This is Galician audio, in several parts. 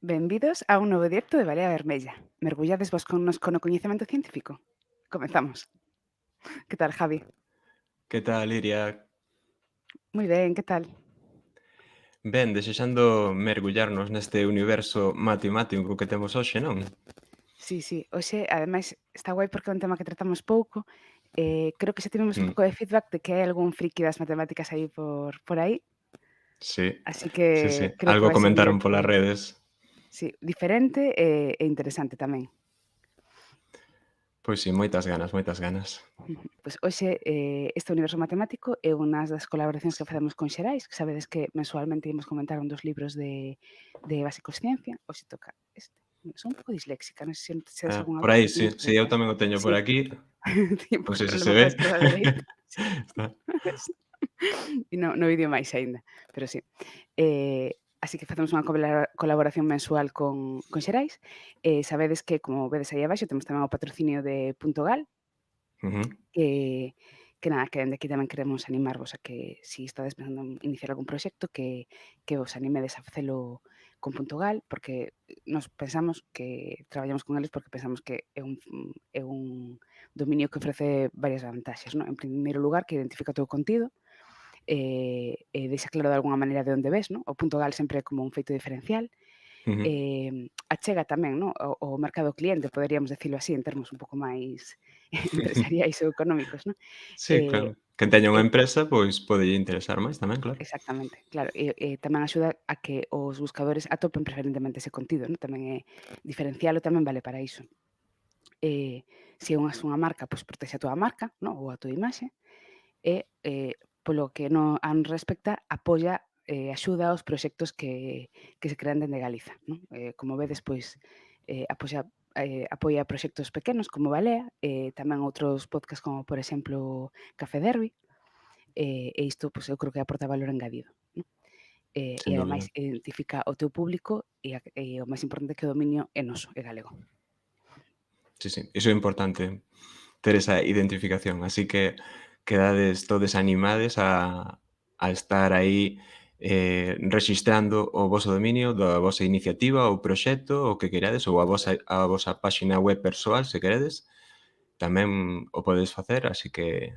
Benvidos a un novo directo de Balea Vermella. Mergullades vos connosco no coñecemento científico? Comezamos. Que tal, Javi? Que tal, Iria? Moi ben, que tal? Ben, desexando mergullarnos neste universo matemático que temos hoxe, non? Sí, hoxe, ademais, está guai porque é un tema que tratamos pouco. Creo que xa tivemos un Mm, pouco de feedback de que hai algún friki das matemáticas aí por aí, sí, así sí. que creo que Algo vai ser un comentaron directo, polas redes. sí, diferente e interesante tamén. Pois sí, moitas ganas, moitas ganas. Pois hoxe, este universo matemático é unha das colaboracións que facemos con Xerais, que sabedes que mensualmente imos comentar un dos libros de Básicos Ciencia. Hoxe toca este. Son un pouco disléxica, non sei se tes algunha Por aí, opinión sí, sobre sí, eu estas. tamén o teño Sí, por aquí. teño un Non pouco de sei se se problema ve. coa esquerda e dereita. Sí. Está. E no vídeo máis aínda, pero sí. Así que facemos unha colaboración mensual con Xerais. Sabedes que, como vedes aí abaixo, temos tamén o patrocinio de Puntogal, Ujú. que nada, que dende aquí tamén queremos animarvos a que si estades pensando en iniciar algún proxecto que vos animedes a facelo con Puntogal, porque nos pensamos que traballamos con eles porque pensamos que é un dominio que ofrece varias vantaxes, non? En primeiro lugar, que identifica o teu contido, e deixa claro de algunha maneira de onde ves, non? O Puntogal sempre é como un feito diferencial. Ujú. Achega tamén, non, o mercado cliente, poderíamos decilo así, en termos un pouco máis empresariais ou económicos, non? Sí, claro. Eh, Quen teña unha e empresa, pois podelle interesar máis tamén, claro. exactamente, claro, tamén axuda a que os buscadores atopen preferentemente ese contido, non? Tamén é diferencialo tamén vale para iso. Se unhas unha marca, pois protexe a túa marca, non, ou a túa imaxe, e, polo que a nos respecta, apoia axuda aos proxectos que se crean dende Galiza, non? Como vedes, pois, apoia proxectos pequenos como Balea, tamén outros podcast como, por exemplo, Café Derby, e isto, pois, eu creo que aporta valor engadido, non? E Sin ademais dúbida. identifica o teu público e o máis importante que o dominio é noso, é galego. Sí, sí. Iso é importante, ter esa identificación. Así que quedades todes animades a estar aí rexistrando o voso dominio da vosa iniciativa ou proxecto, o que querades, ou a vosa páxina web persoal, se queredes, tamén o podedes facer, así que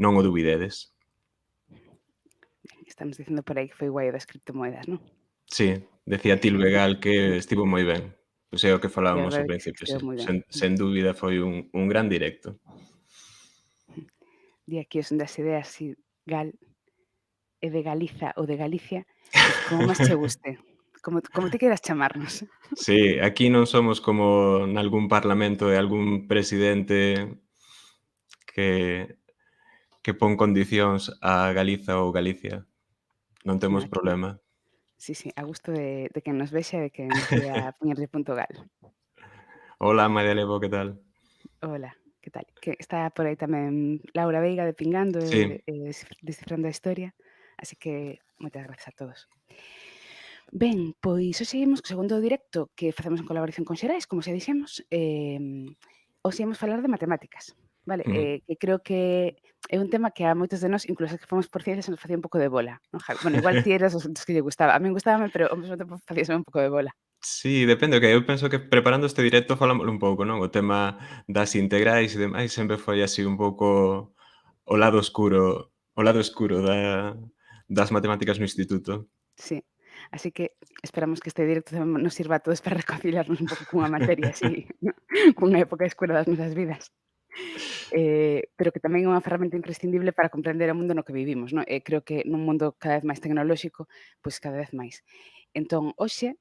non o dubidedes. Estamos dicindo por aí que foi guai o das criptomoedas, non? Sí, decía Til Vegal que estivo moi ben. Pois é o que E a falábamos ao verdade é que sí que principio, sí. estive moi ben. Sen dúbida foi un gran directo. Di aquí os das ideas, si Gal é de Galiza ou de Galicia, pois como máis che guste, como ti queiras chamarnos. Sí, aquí non somos como nalgún parlamento e algún presidente que pon condicións a Galiza ou Galicia. Non Non, temos aquí problema. sí, a gusto de quen nos vexa e de quen decida poñerlle punto gal. Hola, María Levo, que tal? Hola, que tal? Que está por aí tamén Laura Veiga de Pingando Sí. descifrando a historia, así que moitas grazas a todos. Ben, pois hoxe seguimos co segundo directo que facemos en colaboración con Xerais, como xa dixemos, hoxe imos falar de matemáticas, vale? Ujú. Que creo que é un tema que a moitos de nós, incluso os que fomos por ciencias, nos facía un pouco de bola, non, Javi? Bueno, igual ti eras dos que lle gustaba, a min gustábame, pero ao mesmo tempo facíaseme un pouco de bola. Sí, depende, que eu penso que preparando este directo falámoslo un pouco, non? O tema das integrais e demais sempre foi así un pouco o lado escuro das matemáticas no instituto. Sí, así que esperamos que este directo tamén nos sirva a todos para reconciliarnos un pouco cunha materia así, cunha época escura das nosas vidas. Pero que tamén é unha ferramenta imprescindible para comprender o mundo no que vivimos, non? E creo que nun mundo cada vez máis tecnolóxico, pois cada vez máis. Entón, hoxe,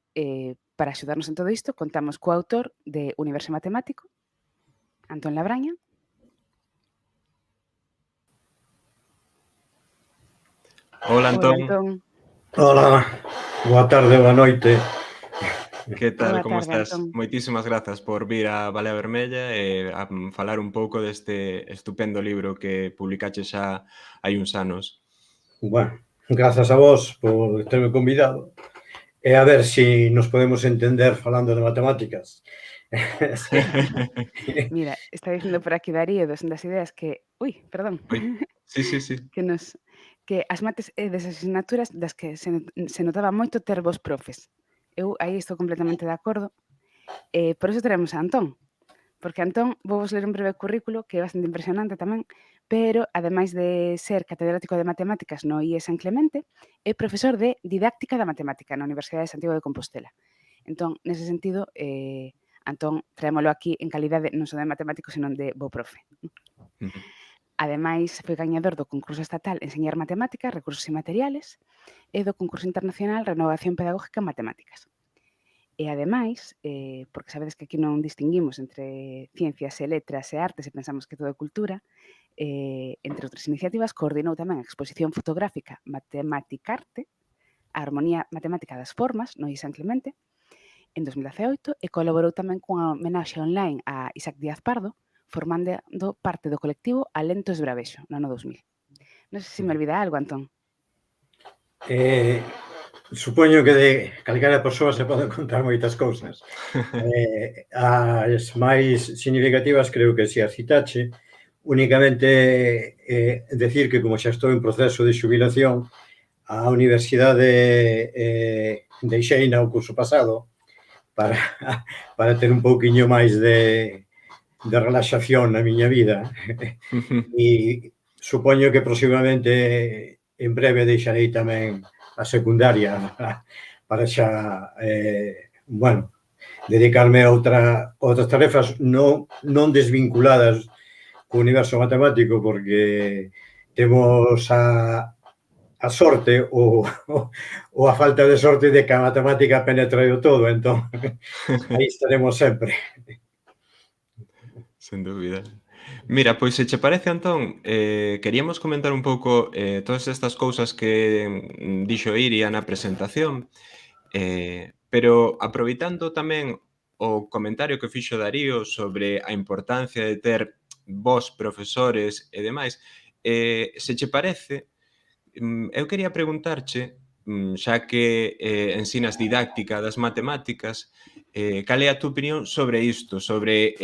para axudarnos en todo isto, contamos co autor de Universo Matemático, Antón Labraña. Hola, Hola, Antón, Antón. Hola, boa tarde, boa noite. que tal, Boa como tarde, estás? Antón. Moitísimas grazas por vir a Balea Vermella e a falar un pouco deste estupendo libro que publicaches xa hai uns anos. Bueno, grazas a vos por terme convidado. E a ver se nos podemos entender falando de matemáticas. Mira, está dicindo por aquí Darío das ideas que ui, perdón, Oi, sí, sí, sí. que nos que as mates é desas asignaturas das que se notaba moito ter vos profes. eu aí estou completamente de acordo. Por eso teremos a Antón, porque Antón, vou vos ler un breve currículo que é bastante impresionante tamén, pero ademais de ser catedrático de matemáticas no IE San Clemente, é profesor de didáctica da matemática na Universidade de Santiago de Compostela. Entón, nese sentido, Antón, traémolo aquí en calidade non só de matemático, senón de bo profe. Ujú. Ademais, foi gañador do concurso estatal Enseñar Matemáticas, Recursos e Materiales e do concurso internacional Renovación Pedagógica en Matemáticas. E ademais, porque sabedes que aquí non distinguimos entre ciencias e letras e artes e pensamos que todo é cultura, entre outras iniciativas, coordinou tamén a exposición fotográfica Matematicarte, a harmonía matemática das formas, no IE San Clemente, en 2018 e colaborou tamén cunha homenaxe online a Isaac Díaz Pardo, formando parte do colectivo Alento Esbravexo, no ano 2000. Non sei se me olvida algo, Antón. Supoño que de calquera persoa se poden contar moitas cousas. As máis significativas creo que si as citache, únicamente decir que como xa estou en proceso de xubilación, a universidade deixeina o curso pasado para ter un pouquiño máis de relaxación na miña vida. E supoño que próximamente en breve deixarei tamén a secundaria para xa, dedicarme a outras tarefas non desvinculadas co universo matemático, porque temos a sorte ou a falta de sorte de que a matemática penetra o todo, entón aí estaremos sempre. Sen dúbida. Mira, pois se che parece, Antón, queríamos comentar un pouco todas estas cousas que dixo Iria na presentación, pero aproveitando tamén o comentario que fixo Darío sobre a importancia de ter vós profesores e demais, se che parece, eu quería preguntarche, xa que ensinas didáctica das matemáticas, cal é a túa opinión sobre isto, sobre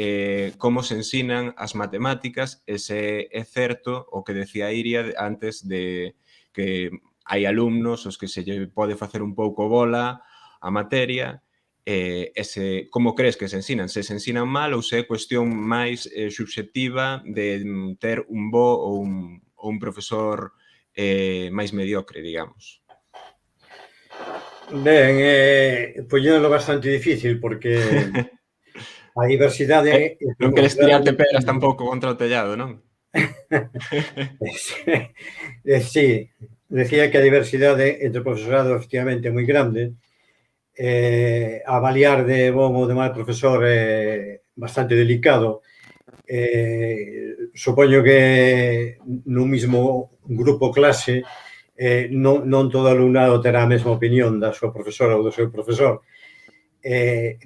como se ensinan as matemáticas e se é certo o que decía Iria antes de que hai alumnos os que se lle pode facer un pouco bola a materia e como crees que se ensinan? Se ensinan mal ou se é cuestión máis subxectiva de ter un bo ou un profesor máis mediocre, digamos? Ben, poñéndolo bastante difícil porque a diversidade entre Non queres profesorado tirarte pedras tampouco contra o tellado, non? Sí, decía que a diversidade entre o profesorado efectivamente é moi grande. Avaliar de bon ou de mal profesor é bastante delicado. Supoño que nun mismo grupo clase non todo alumnado terá a mesma opinión da súa profesora ou do seu profesor.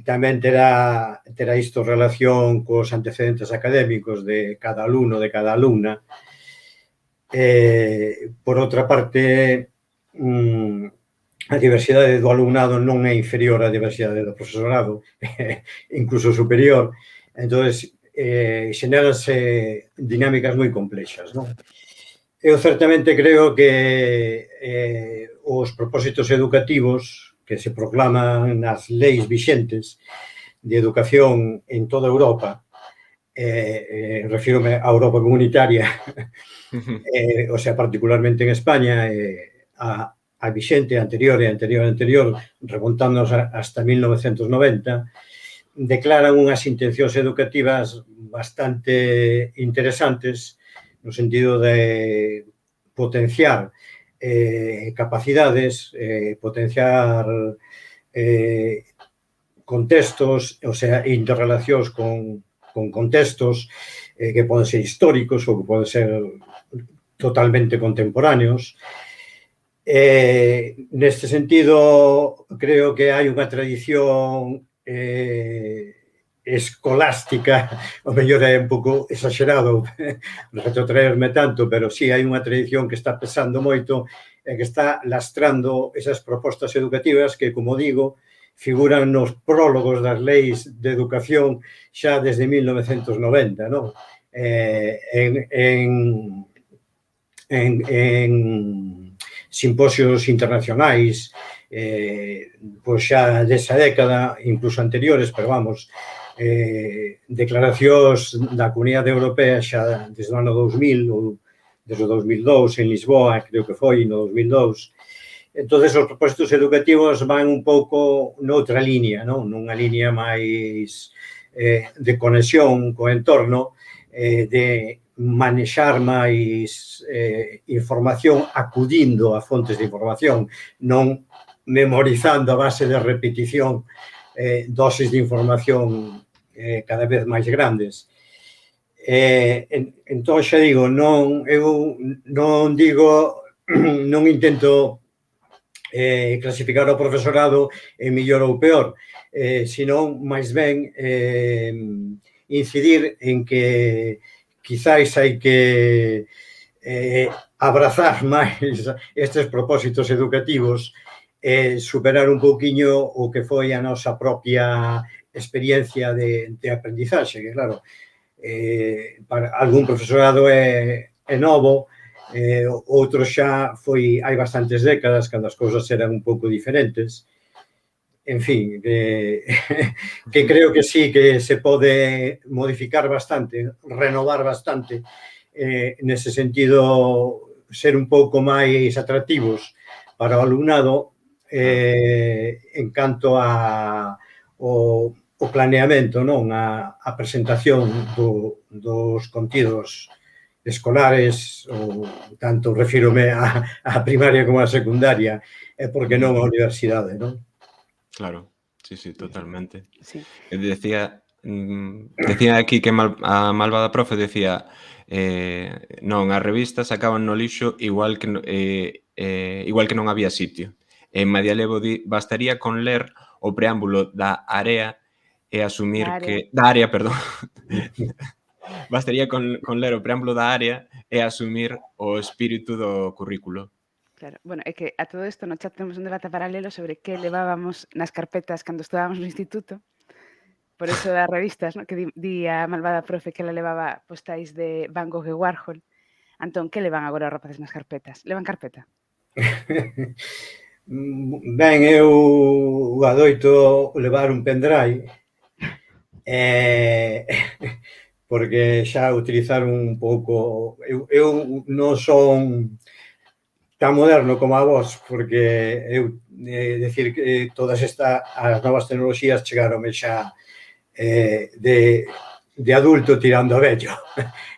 Tamén terá isto relación cos antecedentes académicos de cada alumno, de cada alumna. Por outra parte, a diversidade do alumnado non é inferior á diversidade do profesorado, incluso superior. Entonces, xenéranse dinámicas moi complexas, non? Eu certamente creo que os propósitos educativos que se proclaman nas leis vixentes de educación en toda Europa, refírome á Europa comunitaria, o sea, particularmente en España, a vixente anterior, remontándonos hasta 1990, declaran unhas intencións educativas bastante interesantes no sentido de potenciar capacidades, potenciar contextos, o sea, interrelacións con contextos que poden ser históricos ou que poden ser totalmente contemporáneos. Neste sentido, creo que hai unha tradición escolástica, o mellor é un pouco exagerado retrotraerme tanto, pero sí hai unha tradición que está pesando moito e que está lastrando esas propostas educativas que, como digo, figuran nos prólogos das leis de educación xa desde 1990, non? En simposios internacionais pois xa desa década, incluso anteriores, pero vamos, declaracións da Comunidade Europea xa desde o ano 2000 ou desde o 2002 en Lisboa, creo que foi no 2002. Entonces, os propósitos educativos van un pouco noutra liña, non? Nunha liña máis de conexión co entorno, de manexar máis información acudindo a fontes de información, non memorizando a base de repetición dosis de información cada vez máis grandes. Entón, xa digo, eu non digo, non intento clasificar o profesorado en mellor ou peor, senón, máis ben, incidir en que quizáis hai que abrazar máis estes propósitos educativos e superar un pouquiño o que foi a nosa propia experiencia de aprendizaxe, que claro, para algún profesorado é novo, outro xa foi hai bastantes décadas, cando as cousas eran un pouco diferentes. En fin, que creo que sí, que se pode modificar bastante, renovar bastante, nese sentido, ser un pouco máis atractivos para o alumnado en canto ao planeamento, non? A presentación dos contidos escolares, ou tanto refírome a primaria como a secundaria, e por que non a universidade, non? Claro, sí, totalmente. Sí. Decía aquí que a malvada profe decía non, as revistas acaban no lixo igual que non había sitio. En Medialevo bastaría con ler o preámbulo da área e asumir que... Da área, perdón. Bastaría con ler o preámbulo da área e asumir o espírito do currículo. Claro, bueno, é que a todo isto no chat temos un debate paralelo sobre que levábamos nas carpetas cando estudábamos no instituto, por eso das revistas, ¿no? Que di a malvada profe que ela levaba postais de Van Gogh e Warhol. Antón, que levan agora os rapaces nas carpetas? Levan carpeta? Ben, eu adoito levar un pendrive porque xa utilizar un pouco... Eu non son tan moderno como a vos, porque eu decir que todas as novas tecnoloxías chegaronme xa de adulto tirando a vello.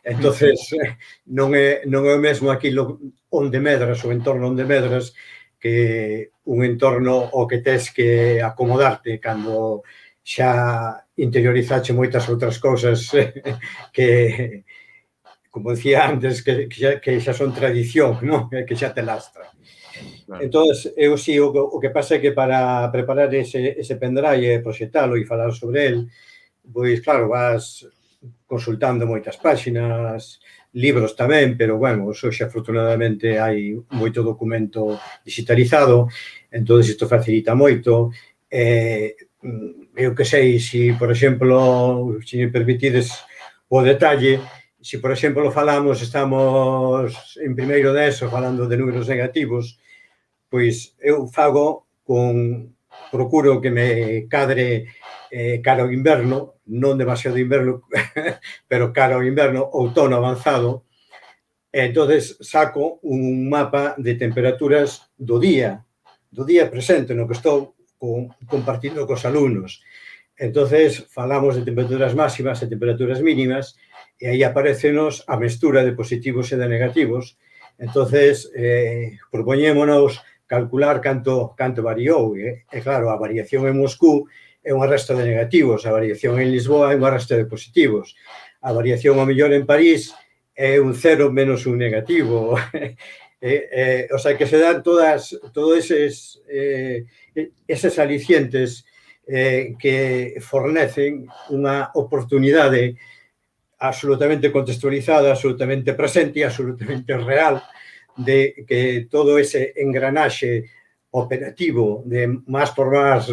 Entonces, non é o mesmo aquilo onde medras, o entorno onde medras, que un entorno ao que tes que acomodarte cando xa interiorizache moitas outras cousas que, como decía antes, que xa son tradición, non? Que xa te lastra. Claro. Entón, eu sí, o que pasa é que para preparar ese pendrive e proxectalo e falar sobre el, pois, claro, vas consultando moitas páxinas, libros tamén, pero, bueno, hoxe, afortunadamente, hai moito documento digitalizado, entón, isto facilita moito. Eu que sei, se, por exemplo, se me permitides o detalle, se, por exemplo, estamos en primeiro de ESO falando de números negativos, pois eu procuro que me cadre cara ao inverno, non demasiado inverno, pero cara ao inverno, outono avanzado, e entonces saco un mapa de temperaturas do día presente no que estou compartindo cos alumnos. Entonces falamos de temperaturas máximas e temperaturas mínimas, e aí aparecenos a mestura de positivos e de negativos. Entonces propoñémonos calcular canto variou. E claro, a variación en Moscú é unha resta de negativos, a variación en Lisboa é unha resta de positivos, a variación ao mellor en París é un cero menos un negativo. O sea, que se dan todos eses alicientes que fornecen unha oportunidade absolutamente contextualizada, absolutamente presente e absolutamente real de que todo ese engranaxe operativo de más por más,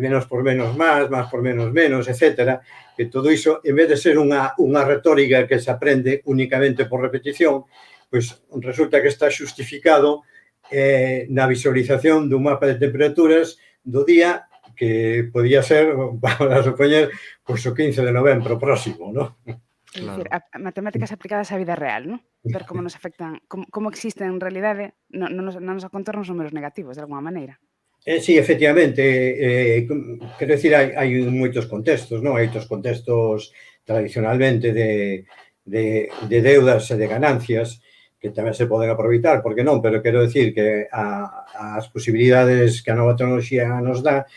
menos por menos más por menos menos, etcétera, que todo iso, en vez de ser unha retórica que se aprende únicamente por repetición, pois resulta que está xustificado na visualización dun mapa de temperaturas do día que podía ser, para supoñer, pois o 15 de novembro próximo, non? É dicir, matemáticas aplicadas á vida real, non? Ver como nos afectan, como existen en realidade no noso contorno os números negativos, de alguma maneira. Sí, efectivamente, quero dicir, hai moitos contextos, non? Hai outros contextos tradicionalmente de deudas e de ganancias que tamén se poden aproveitar, porque non? Pero quero dicir que as posibilidades que a nova tecnoloxía nos dá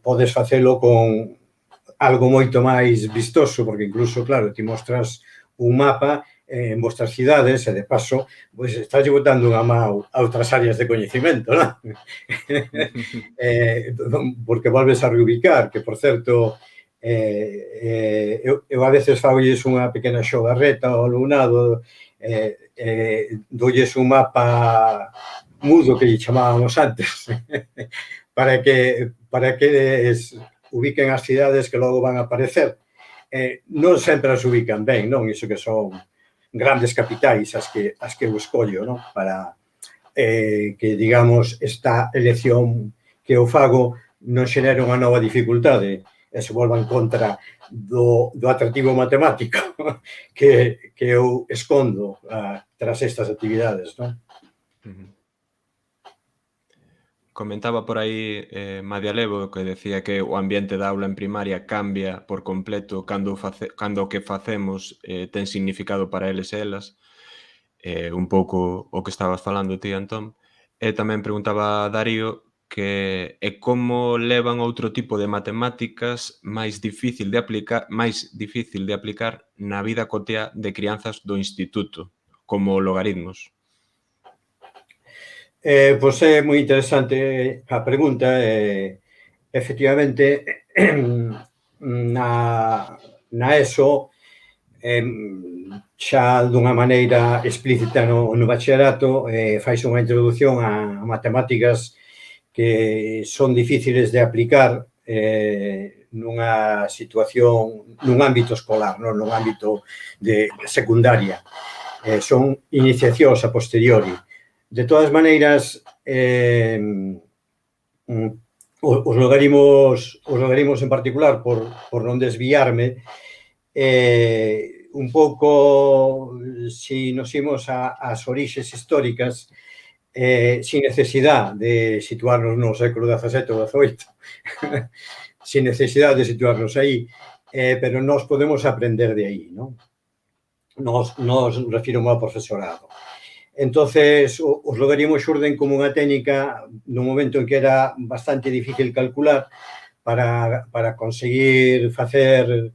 podes facelo con algo moito máis vistoso, porque incluso, claro, ti mostras un mapa en vostras cidades e, de paso, pois estás botando unha mão a outras áreas de coñecimento, non? Porque volves a reubicar, que, por certo, eu a veces faulles unha pequena xogarreta ao alumnado, doulles un mapa mudo que lle chamábamos antes, para que ubiquen as cidades que logo van a aparecer. Non sempre as ubican ben, non? Iso que son grandes capitais as que eu escollo, non? Para que, digamos, esta elección que eu fago non xenere unha nova dificultade e se volva en contra do atractivo matemático que eu escondo tras estas actividades, non? Comentaba por aí Madia Levo que decía que o ambiente da aula en primaria cambia por completo cando o que facemos ten significado para eles e elas, un pouco o que estabas falando ti, Antón. E tamén preguntaba Darío que como levan outro tipo de matemáticas máis difícil de aplicar na vida cotiá de crianzas do instituto, como logaritmos. Pois é moi interesante a pregunta. Efectivamente, na ESO, xa dunha maneira explícita no bachillerato, faise unha introducción a matemáticas que son difíciles de aplicar nunha situación, nun ámbito escolar, non nun ámbito de secundaria. Son iniciacións a posteriori. De todas maneiras, os logaritmos en particular, por non desviarme, un pouco, se nos imos ás orixes históricas, sin necesidade de situarnos no século XVII ou XVIII, sin necesidade de situarnos aí, pero nós podemos aprender de aí, non? Nos refiro ao profesorado. Entonces, os logaritmos xurden como unha técnica no momento en que era bastante difícil calcular para conseguir facer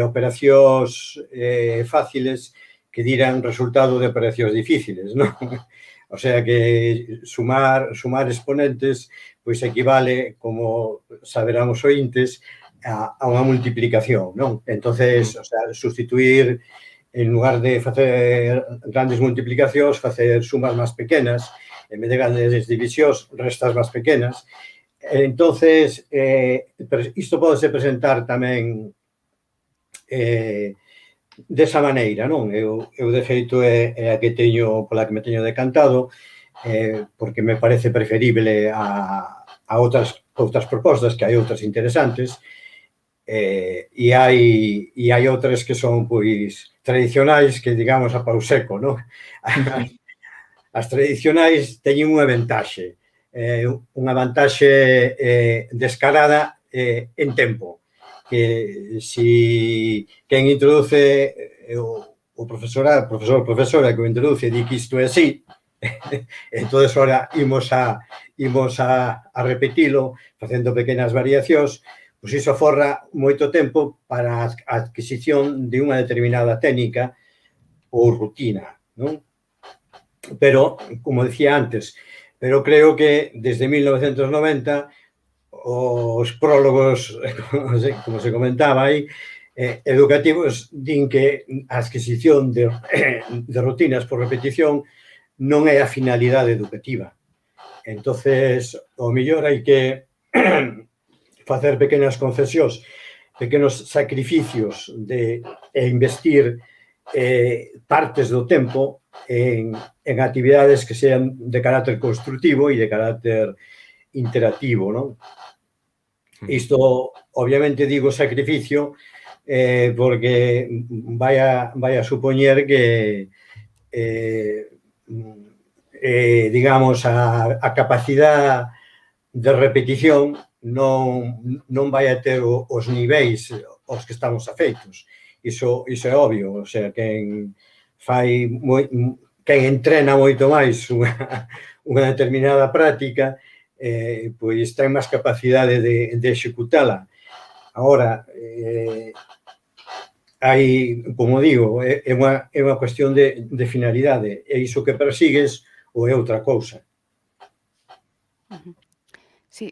operacións fáciles que diran resultado de operacións difíciles, non? O sea que sumar exponentes pois equivale, como saberán os ointes, a unha multiplicación, non? Entonces, o sea, sustituir, en lugar de facer grandes multiplicacións, facer sumas máis pequenas, en vez de grandes divisións, restas máis pequenas. Entonces, isto pode presentar tamén desa maneira, non? Eu de feito, é a que teño, pola que me teño decantado, porque me parece preferible a outras propostas, que hai outras interesantes, e hai outras que son, pois, tradicionais, que, digamos, a pau seco, non? As tradicionais teñen unha vantaxe descarada en tempo, que si quen introduce o profesor, profesora que o introduce, di que isto é así, entón, ora, imos a repetilo, facendo pequenas variacións, pois iso aforra moito tempo para a adquisición de unha determinada técnica ou rutina, non? Pero, como decía antes, pero creo que desde 1990 os prólogos, como se comentaba aí, educativos, din que a adquisición de rutinas por repetición non é a finalidade educativa. Entonces, o mellor hai que facer pequenas concesións, pequenos sacrificios e investir partes do tempo en actividades que sean de carácter constructivo e de carácter interactivo, non? Isto, obviamente, digo sacrificio porque vai a supoñer que digamos, a capacidade de repetición non vai a ter os niveis aos que estamos afeitos. Iso é obvio, o sea, quen entrena moito máis unha determinada práctica, pois ten máis capacidade de executala. Agora, hai, como digo, é unha cuestión de finalidade, é iso que persigues ou é outra cousa. Sí,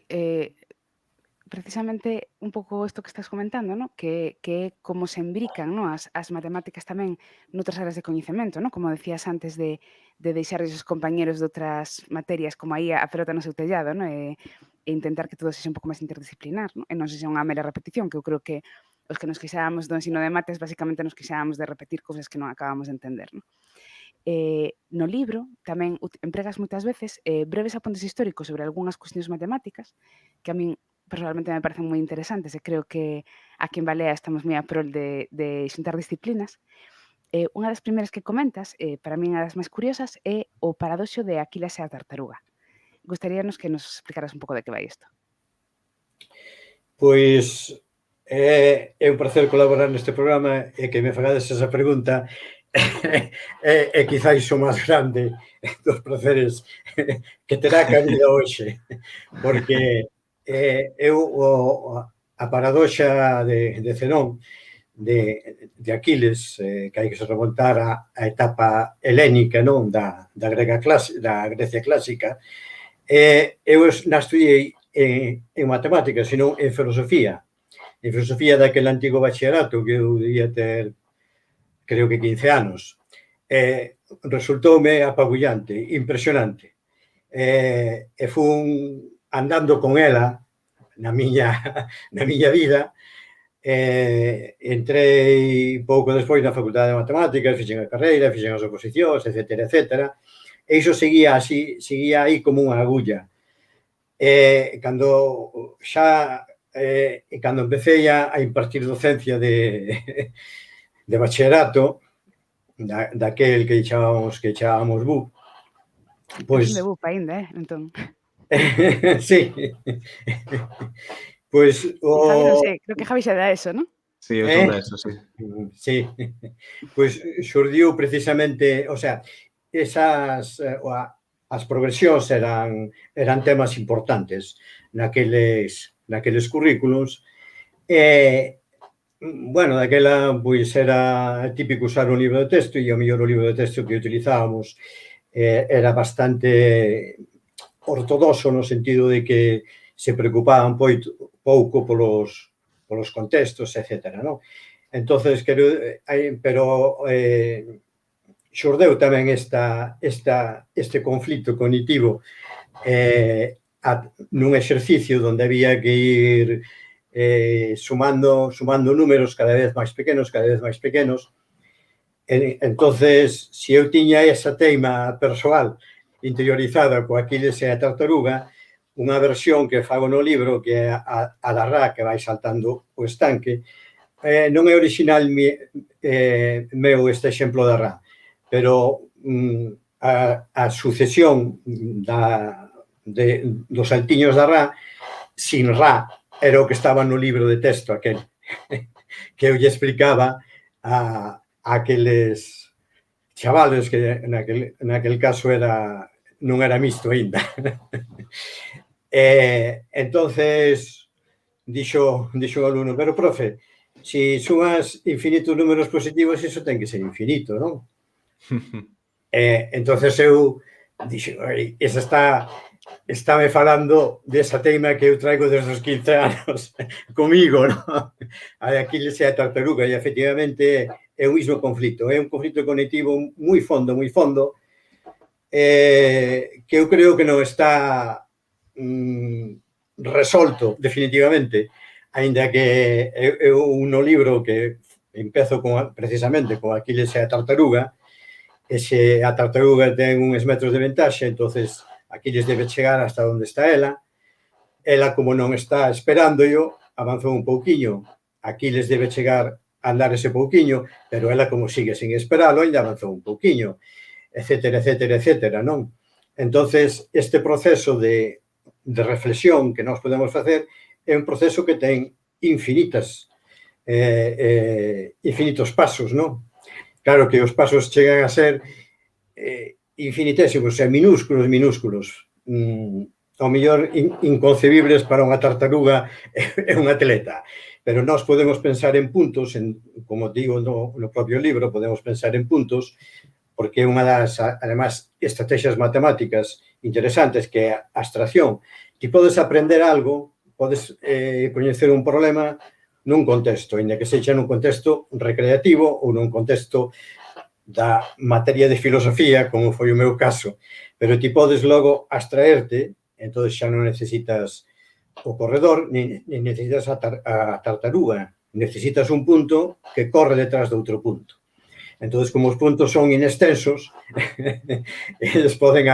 precisamente un pouco isto que estás comentando, ¿no? Que é como se imbrican, ¿no? as matemáticas tamén noutras áreas de coñecemento, ¿no? Como decías antes de deixar os compañeros de outras materias como aí a pelota no seu tellado, ¿no? E intentar que todo sexa un pouco máis interdisciplinar, ¿no? E non sexa unha mera repetición, que eu creo que os que nos quixábamos do ensino de mates basicamente nos quixábamos de repetir cousas que non acabamos de entender, ¿no? No libro tamén empregas moitas veces breves apuntes históricos sobre algunhas cuestións matemáticas que a min personalmente me parecen moi interesantes e creo que aquí en Balea estamos moi a prol de xuntar disciplinas. Unha das primeiras que comentas, para min unha das máis curiosas, é o paradoxo de Aquiles e a tartaruga. Gostaríanos que nos explicaras un pouco de que vai isto. Pois é un placer colaborar neste programa e que me fagades esa pregunta é quizáis o máis grande dos placeres que terá a vida hoxe, porque a paradoxa de Zenón de Aquiles, que hai que se remontar a etapa helénica, non, da Grecia clásica, eu non estudiei en matemáticas, senón en filosofía. En filosofía daquele antigo bachillerato que eu debía ter, creo que 15 anos. Resultoume apabullante, impresionante. E fun andando con ela na miña vida. Entrei pouco despois na Facultade de Matemáticas, fixen a carreira, fixen as oposicións, etcétera, etcétera. E iso seguía aí como unha agulla. Cando empecé a impartir docencia de bachillerato, daquel que chamamos BUP, Pois de BUP aínda, entón. Sí. Pois Javi non sei, creo que Javi xa da eso, non? Sí, eu son da eso, sí. Sí. Pois xurdiu precisamente, o sea, as progresións eran temas importantes naqueles currículos. Bueno, daquela, pois, era típico usar un libro de texto e o mellor o libro de texto que utilizábamos era bastante ortodoxo no sentido de que se preocupaban pouco polos contextos, etcétera, non? Entonces, pero xurdeu tamén este conflito cognitivo nun exercicio onde había que ir sumando números cada vez máis pequenos. Entonces, se eu tiña esa teima persoal interiorizada co Aquiles e a tartaruga, unha versión que fago no libro, que é a da Ra, que vai saltando o estanque, non é original meu este exemplo da Ra, pero a sucesión dos saltiños da Ra, sin Ra, era o que estaba no libro de texto aquel, que eu lle explicaba a aqueles chavales que naquel caso non era mixto aínda. Entonces dixo o alumno, pero profe, se sumas infinitos números positivos, iso ten que ser infinito, non? Entonces eu dixo, esa estáme falando desa teima que eu traigo desde os 15 anos comigo, non? A de Aquiles e a tartaruga, e efectivamente é o mismo conflito, é un conflito cognitivo moi fondo, que eu creo que non está resolto definitivamente, aínda que eu no libro que Empezo precisamente con Aquiles e a tartaruga, e se a tartaruga ten uns metros de ventaxe, entonces Aquiles debe chegar hasta onde está ela, como non está esperándoyo, avanzou un pouquiño, Aquiles debe chegar a andar ese pouquiño, pero ela como sigue sin esperalo, ainda avanzou un pouquiño, etcétera, etcétera, etcétera, non? Entonces, este proceso de reflexión que nós podemos facer é un proceso que ten infinitos pasos, non? Claro que os pasos chegan a ser infinitésimos, minúsculos, ao mellor inconcebibles para unha tartaruga e un atleta, pero nós podemos pensar en puntos, como digo no propio libro, podemos pensar en puntos, porque é unha das, además, estrategias matemáticas interesantes que é a abstracción. Ti podes aprender algo, podes coñecer un problema nun contexto, ainda que sexa nun contexto recreativo ou nun contexto da materia de filosofía, como foi o meu caso, pero ti podes logo abstraerte, entón xa non necesitas o corredor, ni necesitas a tartaruga, necesitas un punto que corre detrás de outro punto. Entón, como os puntos son inextensos, eles poden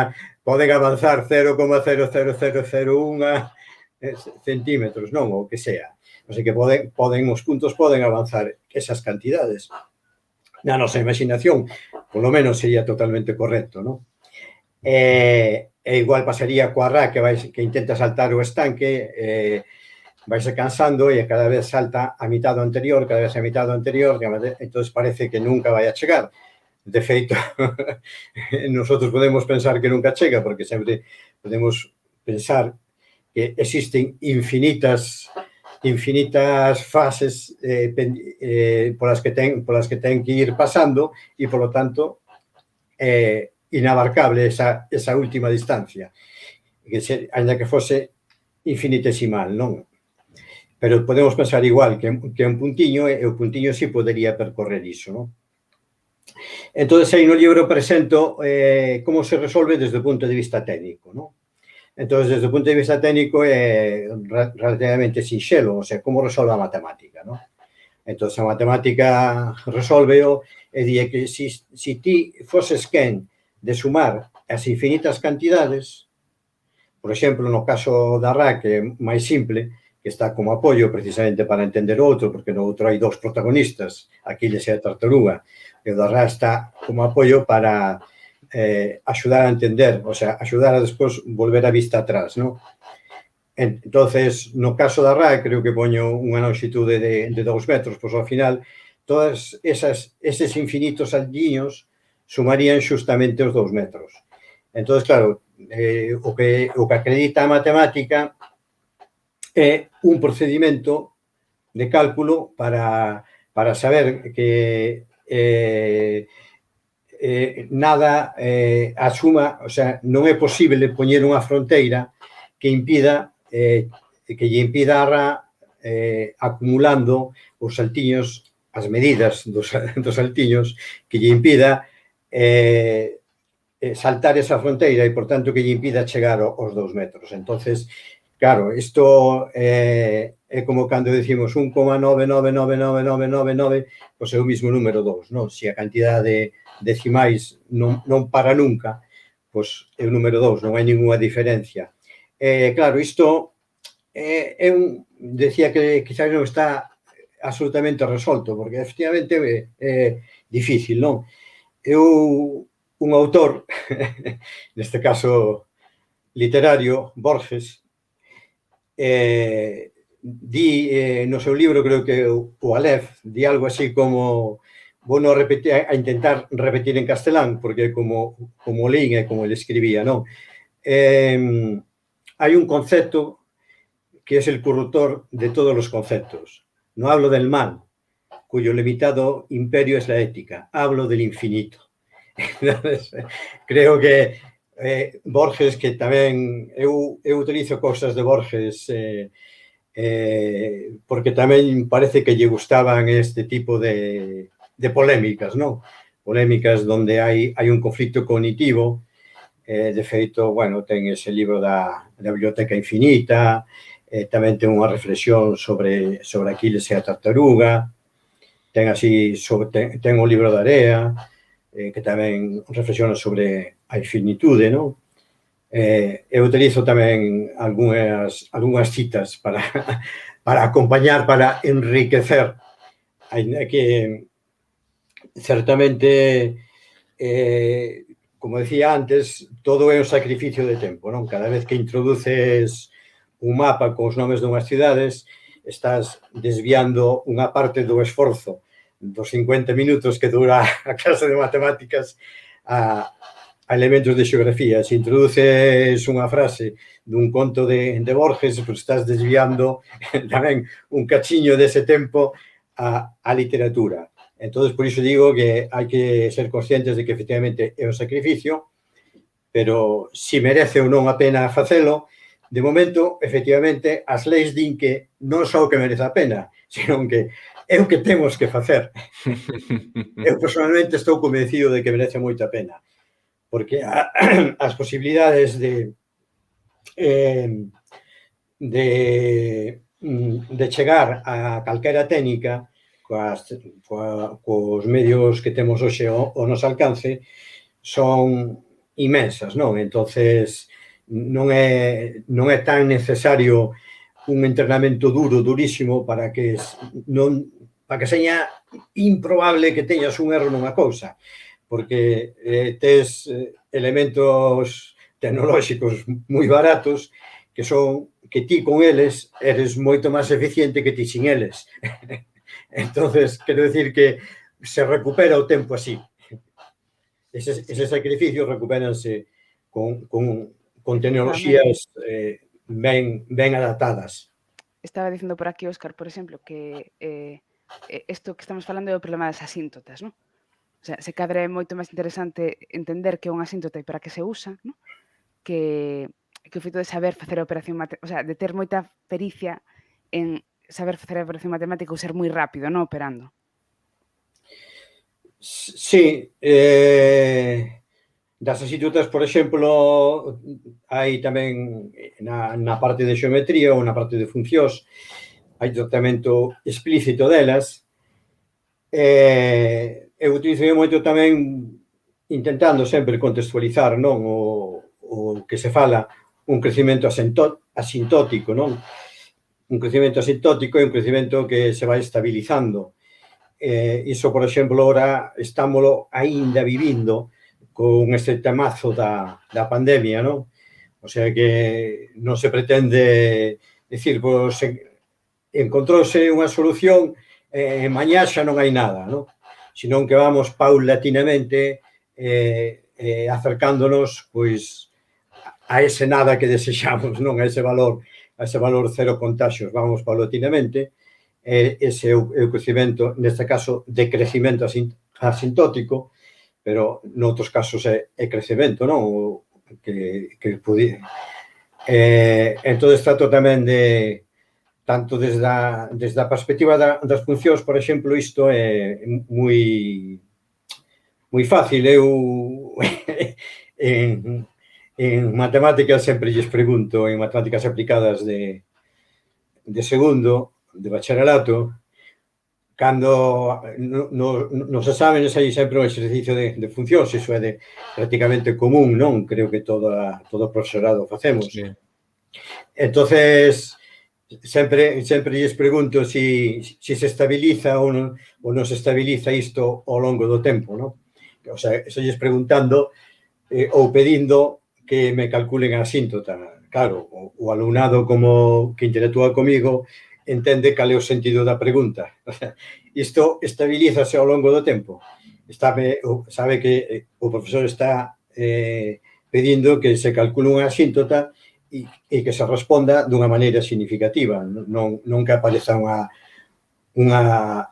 avanzar 0,00001 centímetros, non? O que sea. O sea que os puntos poden avanzar esas cantidades. Na nosa imaginación, polo menos sería totalmente correcto, non? E igual pasaría coa rá que intenta saltar o estanque, vaise cansando e cada vez salta a mitad do anterior, entón parece que nunca vai a chegar. De feito, nosotros podemos pensar que nunca chega, porque sempre podemos pensar que existen infinitas fases polas que ten que ir pasando e, polo tanto, inabarcable esa última distancia, ainda que fose infinitesimal, non? Pero podemos pensar igual que un puntiño, e o puntiño sí podería percorrer iso, non? Entón, aí no libro presento como se resolve desde o punto de vista técnico, non? Entón, desde o punto de vista técnico é relativamente sinxelo, o sea, como resolve a matemática, non? Entón, a matemática resolveo e di que se ti foses quen de sumar as infinitas cantidades, por exemplo, no caso da rá, que é máis simple, que está como apoio precisamente para entender o outro, porque no outro hai dous protagonistas, Aquiles e a tartaruga, e o da rá está como apoio para axudar a entender, o sea, axudar a despois volver a vista atrás, non? Entonces, no caso da rá, creo que poño unha longitude de 2 metros, pois ao final, todos eses infinitos saldiños sumarían xustamente os 2 metros. Entón, claro, o que acredita a matemática é un procedimento de cálculo para saber que nada a suma, o sea, non é posible poñer unha fronteira que lle impida a rá acumulando os saltiños, as medidas dos saltiños, que lle impida saltar esa fronteira e, por tanto, que lle impida chegar aos 2 metros. Entonces, claro, isto é como cando decimos 1,9999999, pois é o mismo número 2, non? Se a cantidade decimais non para nunca, pois é o número 2, non hai ninguna diferencia. Claro, isto decía que quizás non está absolutamente resolto, porque efectivamente é difícil, non? Un autor, neste caso literario, Borges, di no seu libro, creo que o Aleph, di algo así como, vou non repetir, a intentar repetir en castelán, porque como lín e como ele escribía, non? Hai un concepto que es el corruptor de todos los conceptos. No hablo del mal, cuyo limitado imperio es la ética, hablo del infinito. Entonces, creo que Borges, que tamén eu utilizo cousas de Borges porque tamén parece que lle gustaban este tipo de polémicas, non? Polémicas donde hai un conflicto cognitivo. De feito, bueno, ten ese libro da Biblioteca Infinita, tamén ten unha reflexión sobre Aquiles e a tartaruga. ten así, ten o libro da Area, que tamén reflexiona sobre a infinitude, non? Eu utilizo tamén algunhas citas para acompañar, para enriquecer, aínda que certamente, como decía antes, todo é un sacrificio de tempo, non? Cada vez que introduces un mapa cos nomes dunhas cidades, estás desviando unha parte do esforzo dos 50 minutos que dura a clase de matemáticas a elementos de xeografía. Se introduces unha frase dun conto de Borges, pues estás desviando tamén un cachiño dese tempo a literatura. Entón, por iso digo que hai que ser conscientes de que efectivamente é un sacrificio, pero si merece ou non a pena facelo, de momento, efectivamente, as leis din que non só que merece a pena, senón que é o que temos que facer. Eu, personalmente, estou convencido de que merece moita pena, porque as posibilidades de chegar a calquera técnica cos medios que temos hoxe ao noso alcance son inmensas, non? Entonces non é tan necesario un entrenamento duro, durísimo, para que seña improbable que teñas un erro nunha cousa, porque tes elementos tecnolóxicos moi baratos que son que ti con eles eres moito máis eficiente que ti sin eles. Entonces, quero decir que se recupera o tempo así. Eses sacrificios recupéranse con tecnoloxías ben adaptadas. Estaba dicindo por aquí, Óscar, por exemplo, que isto que estamos falando é o problema das asíntotas, non? O sea, se cadra é moito máis interesante entender que é unha asíntota e para que se usa, non? Que o feito de saber facer a operación matemática, o sea, de ter moita pericia en saber facer a operación matemática ou ser moi rápido, non, operando. Sí, das asíntotas, por exemplo, hai tamén na parte de xeometría ou na parte de funcións, hai tratamento explícito delas. Eu utilizo moito tamén intentando sempre contextualizar, non, o que se fala un crecimento asintótico, non? Un crecimento asintótico é un crecimento que se vai estabilizando. Iso, por exemplo, ora estámolo aínda vivindo con este temazo da pandemia, non? O sea que non se pretende dicir, pois, encontrouse unha solución e mañá xa non hai nada, non? Senón que vamos paulatinamente acercándonos, pois, a ese nada que desexamos, non? A ese valor cero contaxios. Vamos paulatinamente. Ese é o crecimento, neste caso, de crecimento asintótico, pero noutros casos é crecemento, non? Entón, trato tamén de, tanto desde a perspectiva das funcións, por exemplo, isto é moi fácil. Eu en matemáticas sempre lles pregunto, en matemáticas aplicadas de segundo, de bacharelato, cando nos exámenes hai sempre un exercicio de funcións, iso é prácticamente común, non? Creo que todo o profesorado facemos. Sí. Entonces, sempre lles pregunto si se estabiliza ou non se estabiliza isto ao longo do tempo, non? O sea, eso lles preguntando ou pedindo que me calculen a asíntota. Claro, o alumnado como que interactúa comigo entende cal é o sentido da pregunta. Isto estabilízase ao longo do tempo. Sabe que o profesor está pedindo que se calcule unha asíntota e que se responda dunha maneira significativa, non que apareza unha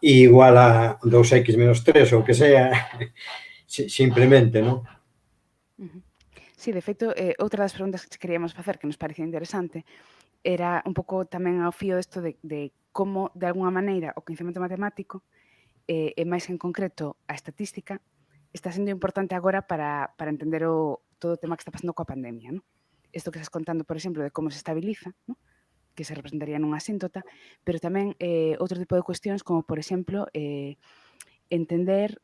I igual a 2x menos 3 ou que sea, simplemente, non? Sí, de feito, outra das preguntas que queríamos facer, que nos parecía interesante, era un pouco tamén ao fío desto de como, de alguna maneira, o coñecemento matemático, e máis en concreto a estatística, está sendo importante agora para entender todo o tema que está pasando coa pandemia, non? Isto que estás contando, por exemplo, de como se estabiliza, non? que se representaría nunha asíntota, pero tamén outro tipo de cuestións como, por exemplo, entender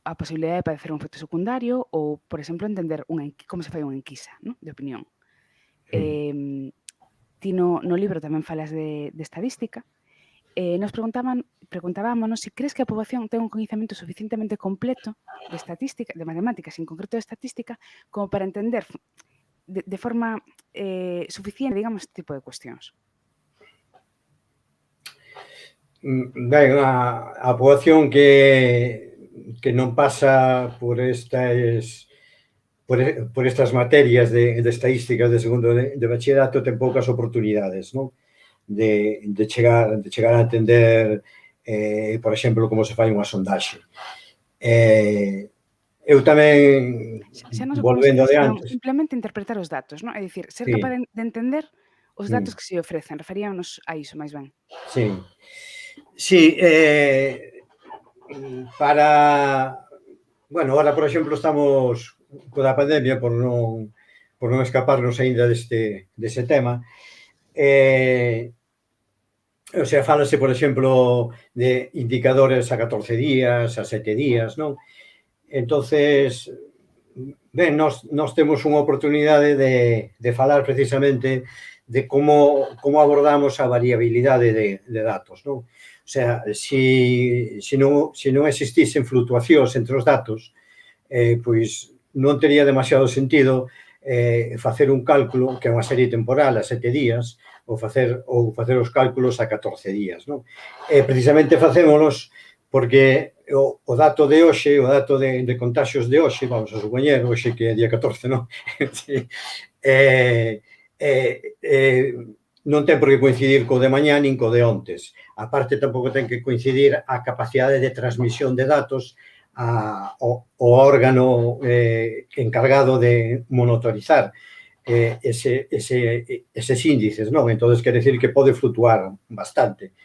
a posibilidade de padecer un efecto secundario ou, por exemplo, entender como se fai unha enquisa, non? De opinión. Ti no libro tamén falas de estadística. Nos preguntábamos se crees que a poboación ten un coñecemento suficientemente completo de estadística, de matemáticas, en concreto de estadística, como para entender de forma suficiente, digamos, este tipo de cuestións. Ben, a poboación que non pasa por estas materias de estadística de segundo de bachillerato ten poucas oportunidades, non? De chegar a entender, por exemplo, como se fai unha sondaxe. Eu tamén, Xa non sei como se volvendo de senón antes, simplemente interpretar os datos, non? É dicir, ser sí, capaz de entender os datos que se ofrecen. Referíanos a iso máis ben. sí. Sí, bueno, ahora, por exemplo, estamos coa pandemia por non escaparnos aínda dese tema. O sea, fálase, por exemplo, de indicadores a 14 días, a 7 días, non? Entonces, ben, nós temos unha oportunidade de falar precisamente de como abordamos a variabilidade de datos, non? O sea, se non existisen fluctuacións entre os datos, pois non tería demasiado sentido facer un cálculo que é unha serie temporal a 7 días ou facer os cálculos a 14 días, non? Precisamente facémonos porque o dato de hoxe, o dato de contaxios de hoxe, vamos a supoñer, hoxe que é día 14, non? Non ten por que coincidir co de mañá nin co de ontes. A parte, tampouco ten que coincidir a capacidade de transmisión de datos ao órgano encargado de monitorizar eses índices, non? Entón, quer decir que pode fluctuar bastante.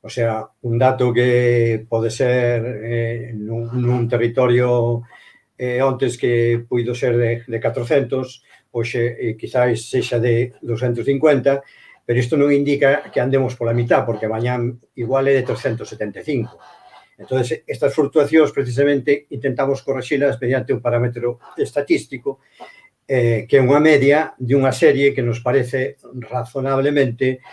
O sea, un dato que pode ser nun territorio ontes que puido ser de 400, hoxe quizáis sexa de 250, pero isto non indica que andemos pola mitad, porque mañán igual é de 375. Entón, estas fluctuacións precisamente intentamos correxilas mediante un parámetro estatístico que é unha media de unha serie que nos parece razonablemente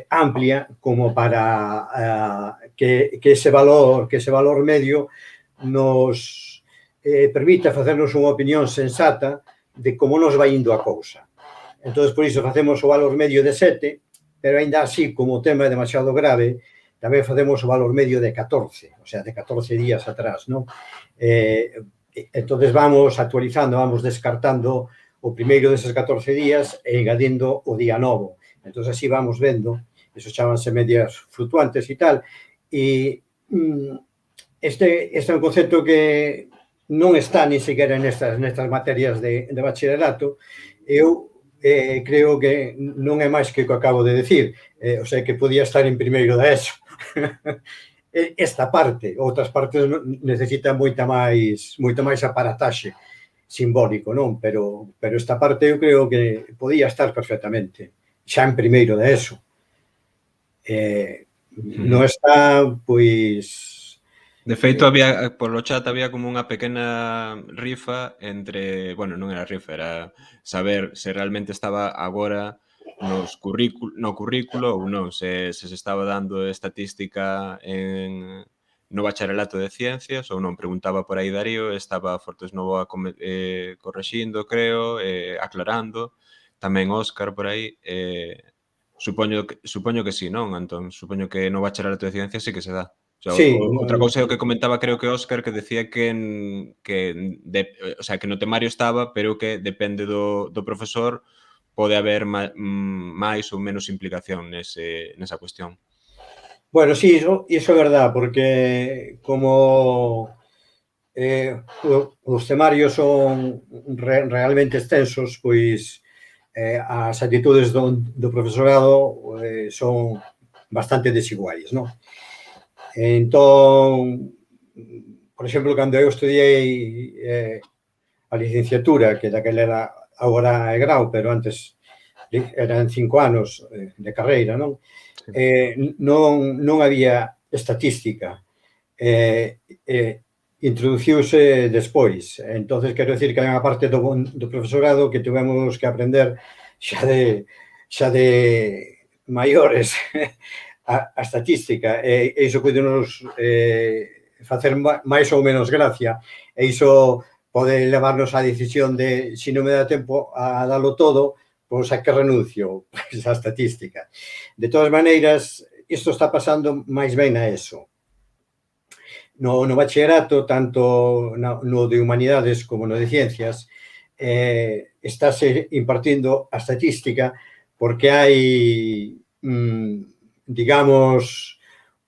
amplia como para que ese valor medio nos permita facernos unha opinión sensata de como nos vai indo a cousa. Entón, por iso facemos o valor medio de 7, pero aínda así, como o tema é demasiado grave, tamén facemos o valor medio de 14, o sea, de 14 días atrás, non? Entón, vamos actualizando, vamos descartando o primeiro deses 14 días e engadindo o día novo. Entón, así vamos vendo, eso chámanse medias fluctuantes e tal, e este é un concepto que non está ni sequera nestas materias de bachillerato. Eu creo que non é máis que o que acabo de decir, o sea, que podía estar en primeiro da ESO. Esta parte, outras partes necesitan moita máis aparataxe simbólico, non? Pero esta parte eu creo que podía estar perfectamente xa en primeiro da ESO. Non está, pois... De feito, polo chat había como unha pequena rifa entre... Bueno, non era rifa, era saber se realmente estaba agora no currículo ou non, se estaba dando estatística no bacharelato de ciencias ou non. Preguntaba por aí Darío, estaba Fortes Novoa correxindo, creo, aclarando, tamén Óscar por aí. Supoño que sí, non, Antón? Supoño que no bacharelato de ciencias sí que se dá. O sea, Sí, outra cousa é o que comentaba, creo que Óscar, que decía que no temario estaba, pero que depende do profesor, pode haber máis ou menos implicación nesa cuestión. Bueno, sí, iso é verdad, porque como os temarios son realmente extensos, pois as actitudes do profesorado son bastante desiguais, non? Entón, por exemplo, cando eu estudiei a licenciatura, que daquela era agora é grau, pero antes eran 5 anos de carreira, non? Sí. Non había estatística. Introduciuse despois. Entonces, quero dicir que hai unha parte do profesorado que tivemos que aprender xa de maiores a estatística, e iso pode nos facer máis ou menos gracia, e iso pode levarnos á decisión de, se non me dá tempo a dalo todo, pois a que renuncio? Pois a estatística. De todas maneiras, isto está pasando máis ben na ESO. No bachillerato, tanto no de humanidades como no de ciencias, estáse impartindo a estatística porque hai, digamos,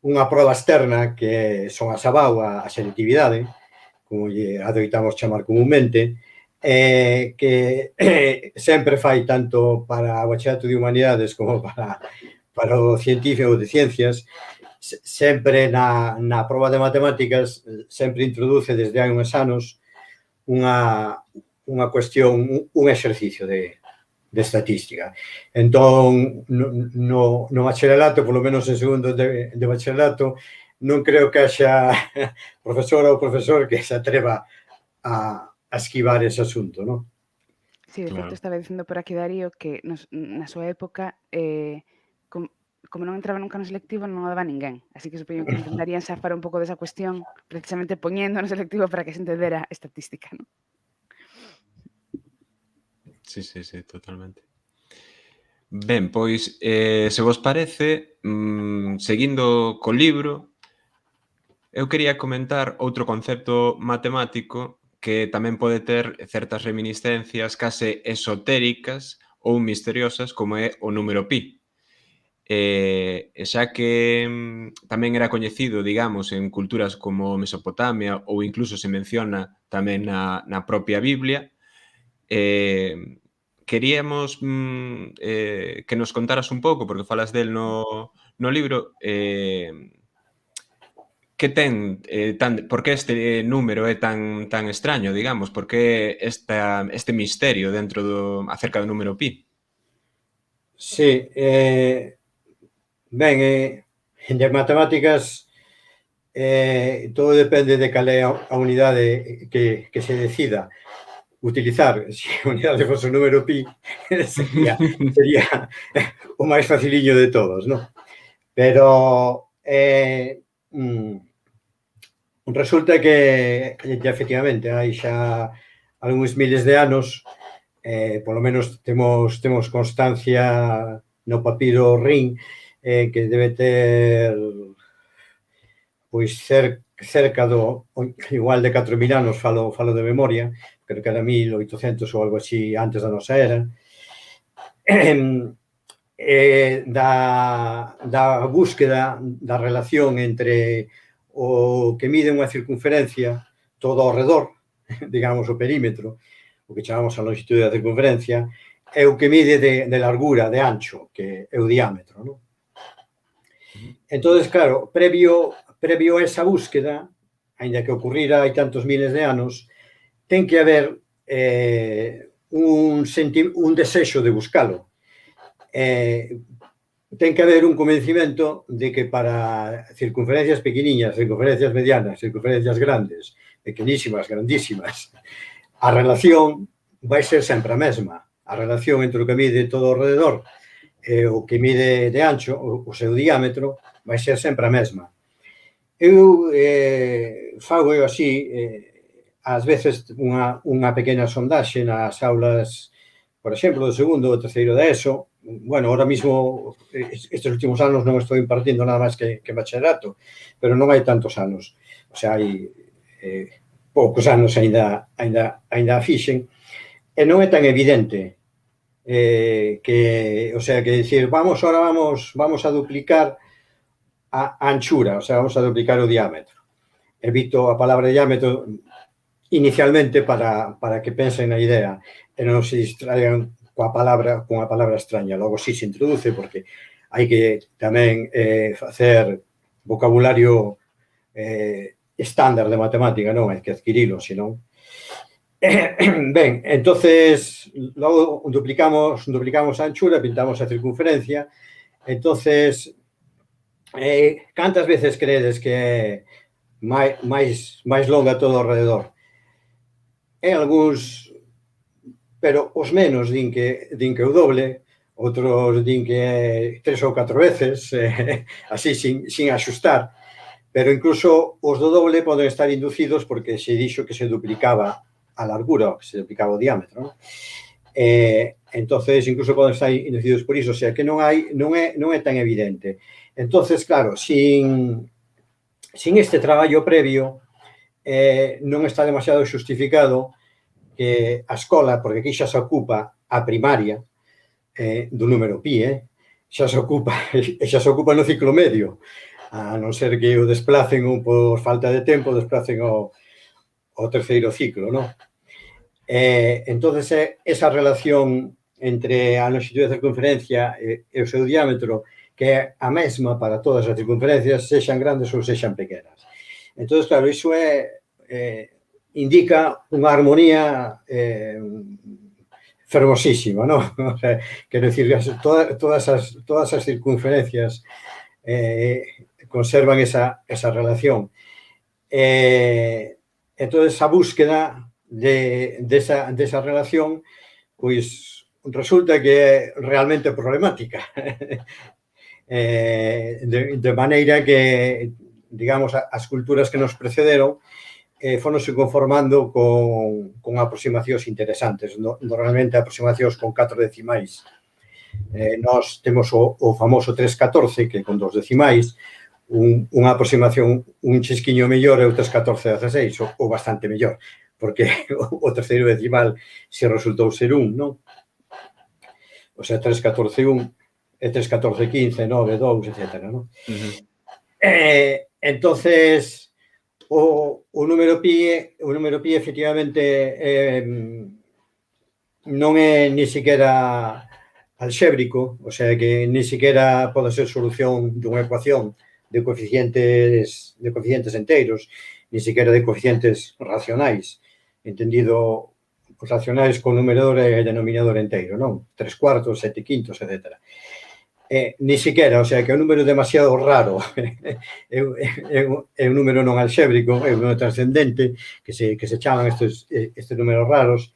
unha proba externa que son a SABAU, a selectividade, como lle adoitamos chamar comúnmente, que sempre fai tanto para o bachillerato de humanidades como para o científico de ciencias, sempre na proba de matemáticas sempre introduce desde hai uns anos unha cuestión, un exercicio de estatística. Entón, no bacharelato, polo menos en segundo de bacharelato, non creo que haxa profesora ou profesor que se atreva a esquivar ese asunto, non? Sí, de feito, Claro. estaba dicindo por aquí Darío que na súa época, como non entraba nunca no selectivo, non o daba ninguén. Así que supoño que intentarían zafar un pouco desa cuestión precisamente poñendo no selectivo para que se entendera estatística, non? Sí, sí, sí, totalmente. Ben, pois, se vos parece, seguindo co libro, eu quería comentar outro concepto matemático que tamén pode ter certas reminiscencias case esotéricas ou misteriosas, como é o número pi. E xa que tamén era coñecido, digamos, en culturas como Mesopotamia ou incluso se menciona tamén na propia Biblia, queríamos que nos contaras un pouco, porque falas del no libro, que ten por que este número é tan extraño, digamos? Por que este misterio dentro acerca do número pi? Sí, ben, de matemáticas todo depende de cal é a unidade que se decida utilizar. Se a unidade fose o número pi, sería o máis faciliño de todos, non? Pero resulta que efectivamente hai xa algúns miles de anos, polo menos temos constancia no papiro Rin, que debe ter pois cerca do igual de 4000 anos, falo de memoria, creo que era 1800 ou algo así antes da nosa era, da búsqueda da relación entre o que mide unha circunferencia todo ao redor, digamos o perímetro, o que chamamos a longitude da circunferencia, e o que mide de largura, de ancho, que é o diámetro, non? Entonces, claro, previo a esa búsqueda, aínda que ocurrira hai tantos miles de anos, ten que haber un desexo de buscalo. Ten que haber un convencimento de que para circunferencias pequeniñas, circunferencias medianas, circunferencias grandes, pequenísimas, grandísimas, a relación vai ser sempre a mesma. A relación entre o que mide todo ao redor e o que mide de ancho, o seu diámetro, vai ser sempre a mesma. Eu fago así, ás veces unha pequena sondaxe nas aulas, por exemplo, do segundo ou terceiro da ESO. Bueno, ahora mismo, estes últimos anos non estou impartindo nada máis que bachillerato, pero non hai tantos anos. O sea, hai poucos anos ainda fixen, e non é tan evidente que, o sea, que dicir, vamos a duplicar a anchura, o sea, vamos a duplicar o diámetro. Evito a palabra diámetro inicialmente para que pensen na idea e non se distraigan cunha palabra extraña. Logo sí se introduce porque hai que tamén facer vocabulario estándar de matemática, non hai que adquirilo, senón. Ben, entonces, logo duplicamos a anchura, pintamos a circunferencia. Entonces, cantas veces credes que é máis longa todo ao redor? Algúns, pero os menos din que o doble, outros din que é 3 ou 4 veces, así, sin axustar. Pero incluso os do doble poden estar inducidos porque se dixo que se duplicaba a largura, que se duplicaba o diámetro, non? Entonces, incluso poden estar inducidos por iso, o sea, que non é tan evidente. Entonces, claro, sin este traballo previo, non está demasiado xustificado que a escola, porque aquí xa se ocupa a primaria do número pi, xa se ocupa no ciclo medio, a non ser que o desplacen ou por falta de tempo desplacen ao terceiro ciclo, non? Entonces, esa relación entre a lonxitude da circunferencia e o seu diámetro, que é a mesma para todas as circunferencias, sexan grandes ou sexan pequenas. Entonces, claro, iso indica unha armonía fermosísima, non? O sea, quero dicir, todas as circunferencias conservan esa relación. Entonces, a búsqueda desa relación, pois, resulta que é realmente problemática. De maneira que, digamos, as culturas que nos precederon foronse conformando con aproximacións interesantes, normalmente aproximacións con 4 decimais. Nós temos o famoso 314, que con 2 decimais, unha aproximación un chisquiño mellor é o 314-16, ou bastante mellor, porque o terceiro decimal se resultou ser 1, non? O sea, 314-1 e 314-15, 9, 2, etc., non? Entonces, o número pi efectivamente non é ni siquiera alxébrico, o sea, que ni siquiera pode ser solución dunha ecuación de coeficientes enteiros, ni siquiera de coeficientes racionais, entendido os racionais con numerador e denominador enteiro, non? 3 cuartos, 7 quintos, etc. Ni siquiera, o sea, que é un número demasiado raro, é un número non alxébrico, é un número trascendente, que se chaman estes números raros.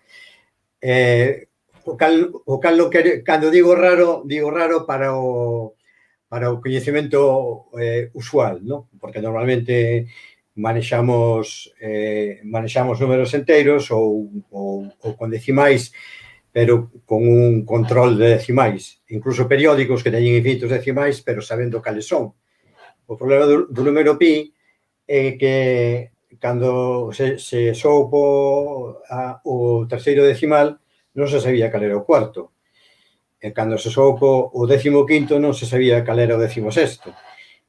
Cando digo raro para o coñecemento usual, non? Porque normalmente manexamos números enteiros ou con decimais, pero con un control de decimais, incluso periódicos que teñen infinitos decimais, pero sabendo cales son. O problema do número pi é que cando se soupo o terceiro decimal non se sabía cal era o cuarto. E cando se soupo o 15º non se sabía cal era o 16º.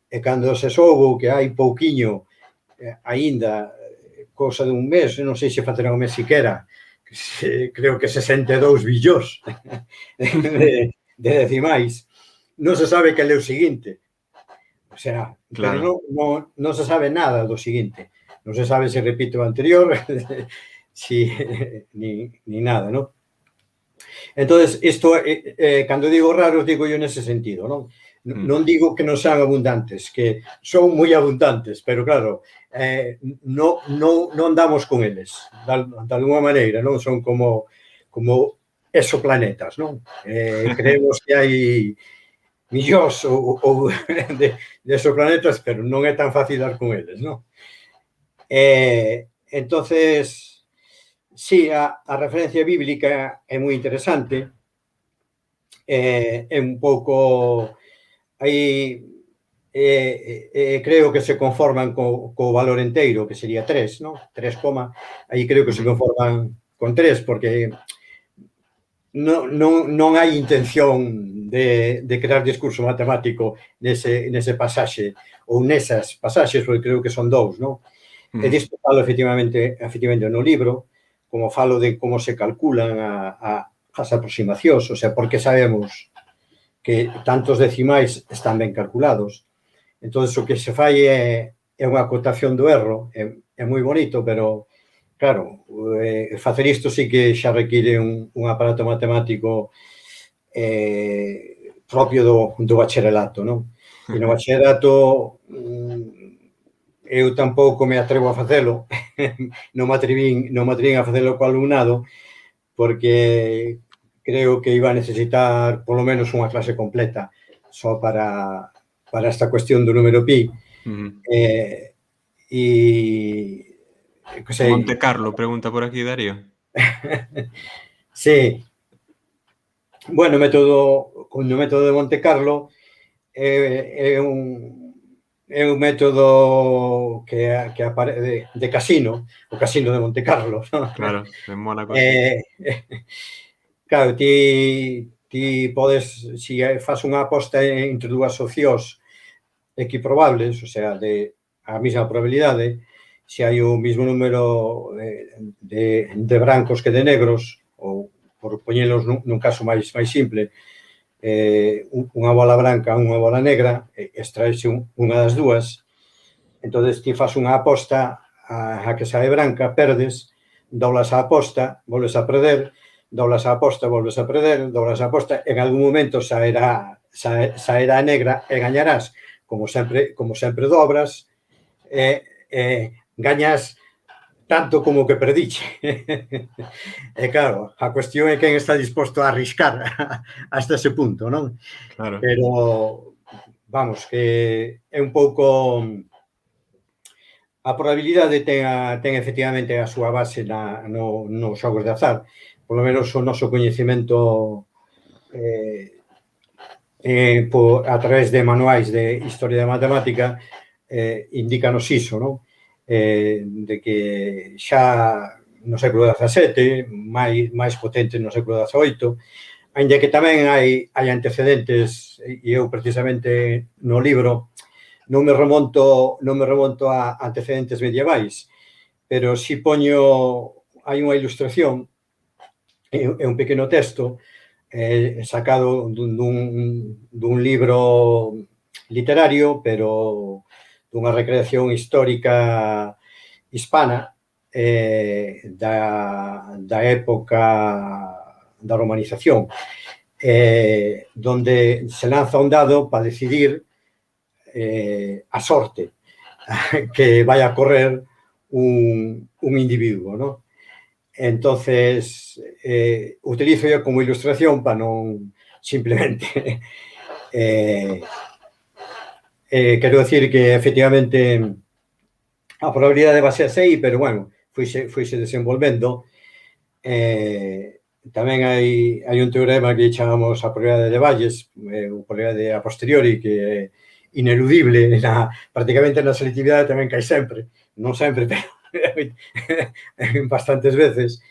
E cando se soubo que hai pouquiño, aínda, cousa dun mes, non sei se facerá un mes siquera, creo que 62 billóns de decimais, non se sabe cal é o seguinte. O sea, claro, pero non se sabe nada do seguinte. Non se sabe se repite o anterior, ni nada, non? Entonces, isto, cando digo raros, digo yo nese sentido, non? Non digo que non sean abundantes, que son moi abundantes, pero claro, non damos con eles, de alguma maneira, non? Son como exoplanetas, non? Creemos que hai millóns ou de exoplanetas, pero non é tan fácil dar con eles, non? Entonces, sí, a referencia bíblica é moi interesante, é un pouco... Aí creo que se conforman co valor enteiro, que sería 3, non? 3, aí creo que se conforman con 3, porque non hai intención de crear discurso matemático nese pasaxe, ou nesas pasaxes, porque creo que son 2, non? E disto falo efectivamente no libro, como falo de como se calculan as aproximacións, o sea, porque sabemos que tantos decimais están ben calculados. Entón, o que se fai é unha acotación do erro, é moi bonito, pero claro, facer isto sí que xa require un aparato matemático propio do bacharelato, non? E no bacharelato eu tampouco me atrevo a facelo, non me atrevín a facelo co alumnado, porque creo que iba a necesitar polo menos unha clase completa só para esta cuestión do número pi. E que sei, Monte Carlo, pregunta por aquí Darío. sí. Bueno, o método de Monte Carlo é un método que aparece de casino, o casino de Monte Carlo. Claro, en Mónaco. Claro, ti podes, se fas unha aposta entre dúas opcións equiprobables, o sea, de a mesma probabilidade, se hai o mesmo número de brancos que de negros, ou por poñelos nun caso máis simple, unha bola branca e unha bola negra, extraese unha das dúas, entón ti fas unha aposta a que sae branca, perdes, doblas a aposta, volves a perder, doblas a aposta, volves a perder, doblas a aposta, en algún momento saerá negra e gañarás. Como sempre dobras, gañas tanto como que perdiche. E claro, a cuestión é quen está disposto a arriscar hasta ese punto, non? Claro. Pero, vamos, que é un pouco... A probabilidade ten efectivamente a súa base nos xogos de azar. Por lo menos o noso coñecemento a través de manuais de historia da matemática indícanos iso, non? De que xa no século XVII, máis potente no século XVIII, ainda que tamén hai antecedentes, e eu precisamente no libro non me remonto a antecedentes medievais, pero si poño, hai unha ilustración e un pequeno texto sacado dun libro literario, pero dunha recreación histórica hispana da época da romanización, donde se lanza un dado para decidir a sorte que vai a correr un individuo, ¿no? Entonces, utilizo yo como ilustración para non simplemente... quero decir que, efectivamente, a probabilidade vai ser aí, pero, bueno, fuise desenvolvendo. Tamén hai un teorema que chamamos a probabilidade de Bayes, o probabilidade a posteriori, que é ineludible, prácticamente na selectividade tamén cae sempre, non sempre, pero bastantes veces.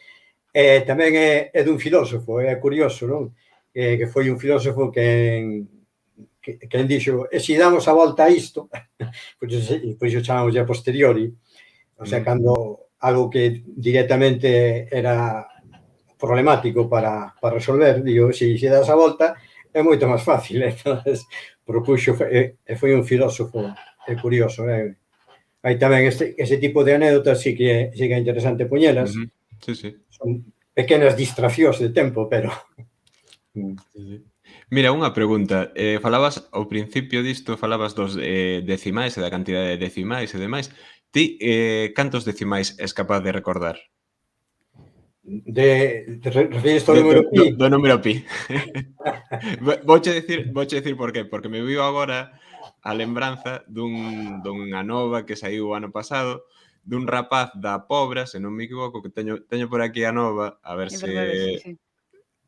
Tamén é dun filósofo, é curioso, non? Que foi un filósofo que dixo, e se damos a volta a isto, pois o chamamos a posteriori, o sea, cando algo que directamente era problemático para resolver, digo, se das a volta é moito máis fácil, entonces propuxo, e foi un filósofo curioso, hai tamén ese tipo de anécdotas, sí que é interesante poñelas. Son pequenas distraccións de tempo, pero... Mira, unha pregunta. Falabas ao principio disto, falabas dos decimais e da cantidade de decimais e demais. Ti, cantos decimais és capaz de recordar? Refires ao número pi? Do número pi. Vouche dicir por qué. Porque me viu agora a lembranza dunha nova que saiu o ano pasado, dun rapaz da Pobra, se non me equivoco, que teño por aquí a nova, a ver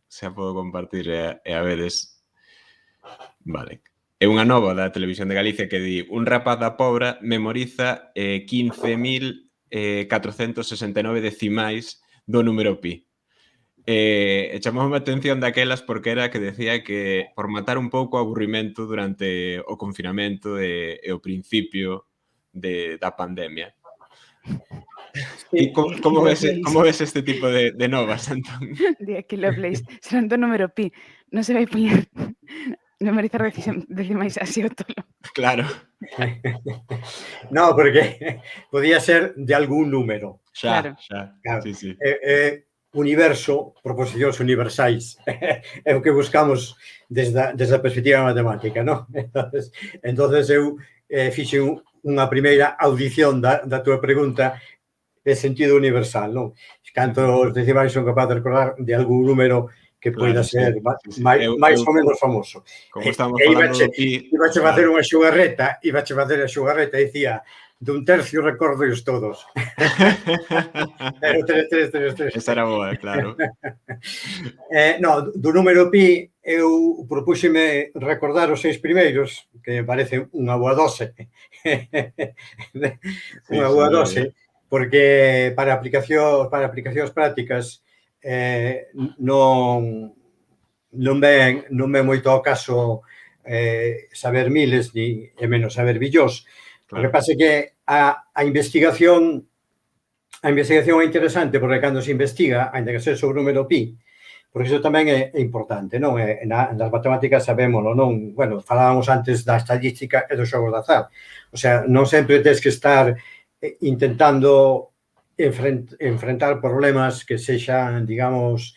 se a podo compartir e a vedes. Vale. É unha nova da Televisión de Galicia que di: un rapaz da Pobra memoriza 15.469 decimais do número pi. E chamoume a atención daquelas porque era que decía que por matar un pouco o aburrimento durante o confinamento e o principio da pandemia. E como ves este tipo de novas, Antón? Di aquí Lovelace, serán do número pi, non se vai poñer memorizar decimais así o tolo. Claro. No, porque podía ser de algún número. Claro. Claro. Sí, sí. Universo, proposicións universais. É o que buscamos desde a perspectiva matemática, non? Entonces eu fixen unha primeira audición da tua pregunta de sentido universal, non? Cantos decimais son capaz de recordar de algún número que poida Claro, ser sí. máis ou menos famoso. Como estamos E falando do pi, ibache facer claro. unha xugarreta, e dicía, dun tercio recordo todos. Pero tres. Esa era boa, claro. No, do número pi, eu propúxeme recordar os 6 primeiros, que me parece unha boa dose. Sí, Unha sin boa dúbida. dose, porque para aplicacións prácticas non ven moito ao caso saber miles, ni e menos saber billós. O que Claro. pasa é que a investigación é interesante porque cando se investiga, ainda que sexa sobre o número pi, porque iso tamén é importante, non? Nas matemáticas sabémolo, non? Bueno, falábamos antes da estadística e dos xogos de azar. O sea, non sempre tens que estar intentando enfrentar problemas que sexan, digamos,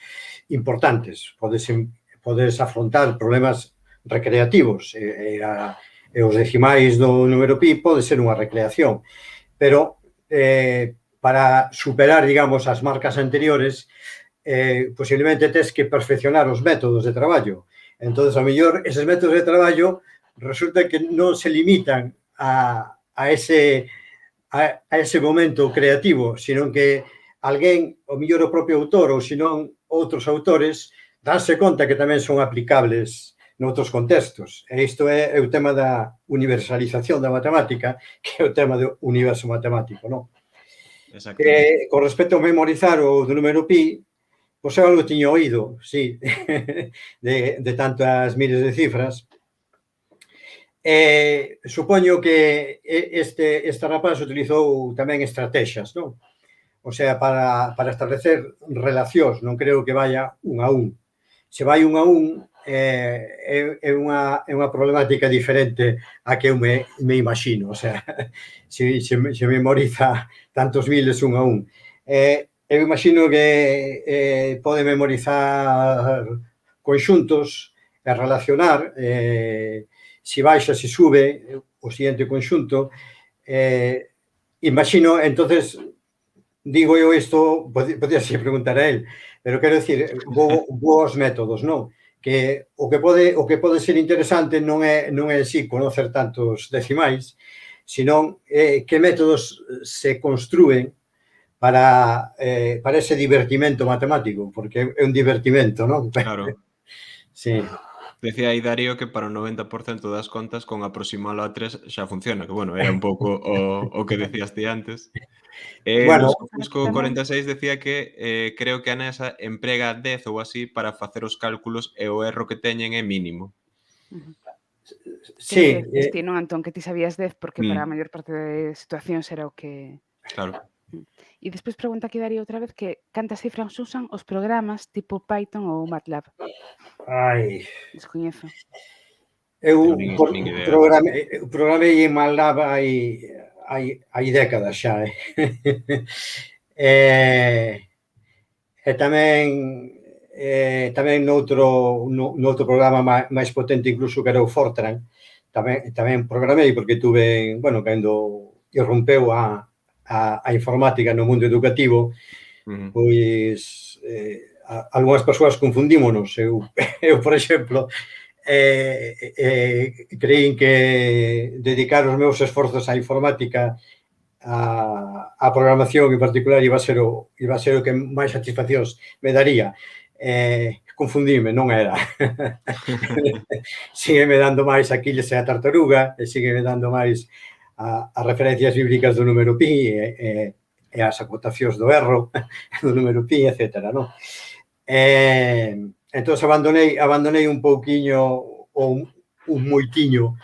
importantes. Podes afrontar problemas recreativos e os decimais do número pi pode ser unha recreación. Pero para superar, digamos, as marcas anteriores, posiblemente tes que perfeccionar os métodos de traballo. Entón, ao mellor, eses métodos de traballo resulta que non se limitan a ese momento creativo, sino que alguén, o mellor o propio autor, ou senón outros autores, danse conta que tamén son aplicables noutros contextos. E isto é o tema da universalización da matemática, que é o tema do universo matemático, non? Con respecto a memorizar o do número pi, pois eu algo tiña oído, sí, de tantas miles de cifras. Supoño que este rapaz utilizou tamén estrategias, non? O sea, para establecer relacións, non creo que vaya un a un. Se vai un a un, é unha problemática diferente a que eu me imagino. O sea, se memoriza tantos miles un a un. Eu imagino que pode memorizar conxuntos e relacionar, se baixa, se sube o siguiente conxunto. Imagino, entonces, digo eu isto, podía se preguntar a él, pero quero dicir, bons métodos, non? Que o que pode ser interesante non é si conocer tantos decimais, senón que métodos se construen para ese divertimento matemático, porque é un divertimento, non? Claro. Sí. Decía aí Darío que para o 90% das contas con aproximalo a 3 xa funciona, que bueno, era un pouco o que decías ti antes. Bueno, Luis Fusco 46 decía que creo que a NASA emprega 10 ou así para facer os cálculos e o erro que teñen é mínimo. sí. Ti, non, Antón, que ti sabías 10 porque para a maior parte de situacións era o que... Claro. E despois pregunta aquí Darío outra vez que cantas cifras usan os programas tipo Python ou MATLAB. Ai, Descoñezo. eu Nin idea. programei en MATLAB hai décadas xa. E tamén noutro programa máis potente incluso que era o Fortran, tamén programei porque tuve, bueno, cando irrompeu a informática no mundo educativo, pois algunhas persoas confundímonos. Eu, por exemplo, creín que dedicar os meus esforzos á informática, a programación en particular iba a ser o que máis satisfaccións me daría. Confundíme, non era. Sígueme dando máis Aquiles e a tartaruga, e sígueme dando máis as referencias bíblicas do número pi e as acotacións do erro do número pi, etc. Non? Entón, abandonei un pouquiño ou un moitiño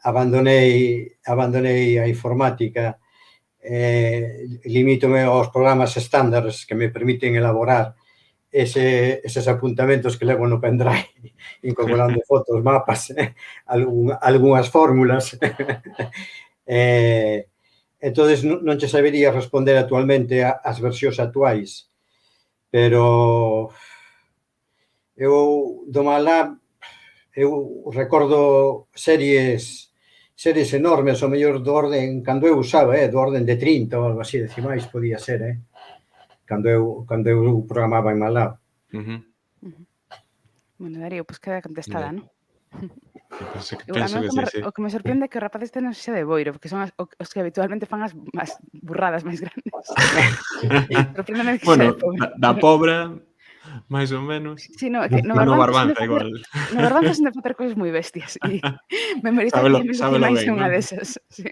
abandonei a informática, limítome aos programas estándares que me permiten elaborar eses apuntamentos que levo no pendrive, incorporando fotos, mapas, algunhas fórmulas. Entonces non che sabería responder actualmente ás versións actuais, pero eu do Malab eu recordo series enormes, ao mellor do orden, cando eu usaba, do orden de 30 ou algo así decimais, podía ser, cando eu programaba en Malab. Bueno, Darío, pois queda contestada, non? A Penso mí que sí. o que me sorprende é que os rapaces este non sexa de Boiro, porque son os que habitualmente fan as burradas máis grandes. Sorpréndeme que xa de Bueno, Pobra. da Pobra, máis ou menos. Sí, no, é que no Barbanza igual. Barbanza son de facer cousas moi bestias e memorizar 500 Sábelo decimais é ben, unha non? desas, sí.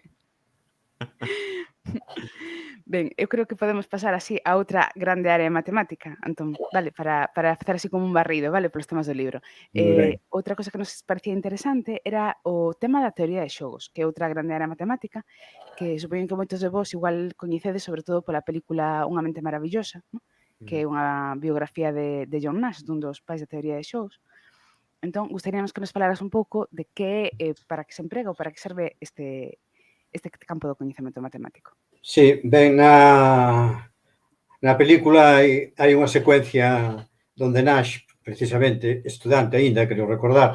Ben, eu creo que podemos pasar así a outra grande área de matemática, Antón, vale, para facer así como un barrido, vale, polos temas do libro. Moi ben. Outra cosa que nos parecía interesante era o tema da teoría de xogos, que é outra grande área matemática, que supoño que moitos de vós igual coñecedes sobre todo pola película Unha mente maravillosa, non? Que é unha biografía de John Nash, dun dos pais da teoría de xogos. Entón, gustaríanos que nos falaras un pouco de que para que se emprega ou para que serve este campo do coñecemento matemático. Sí, ben, na película hai unha secuencia donde Nash, precisamente, estudante aínda, creo recordar,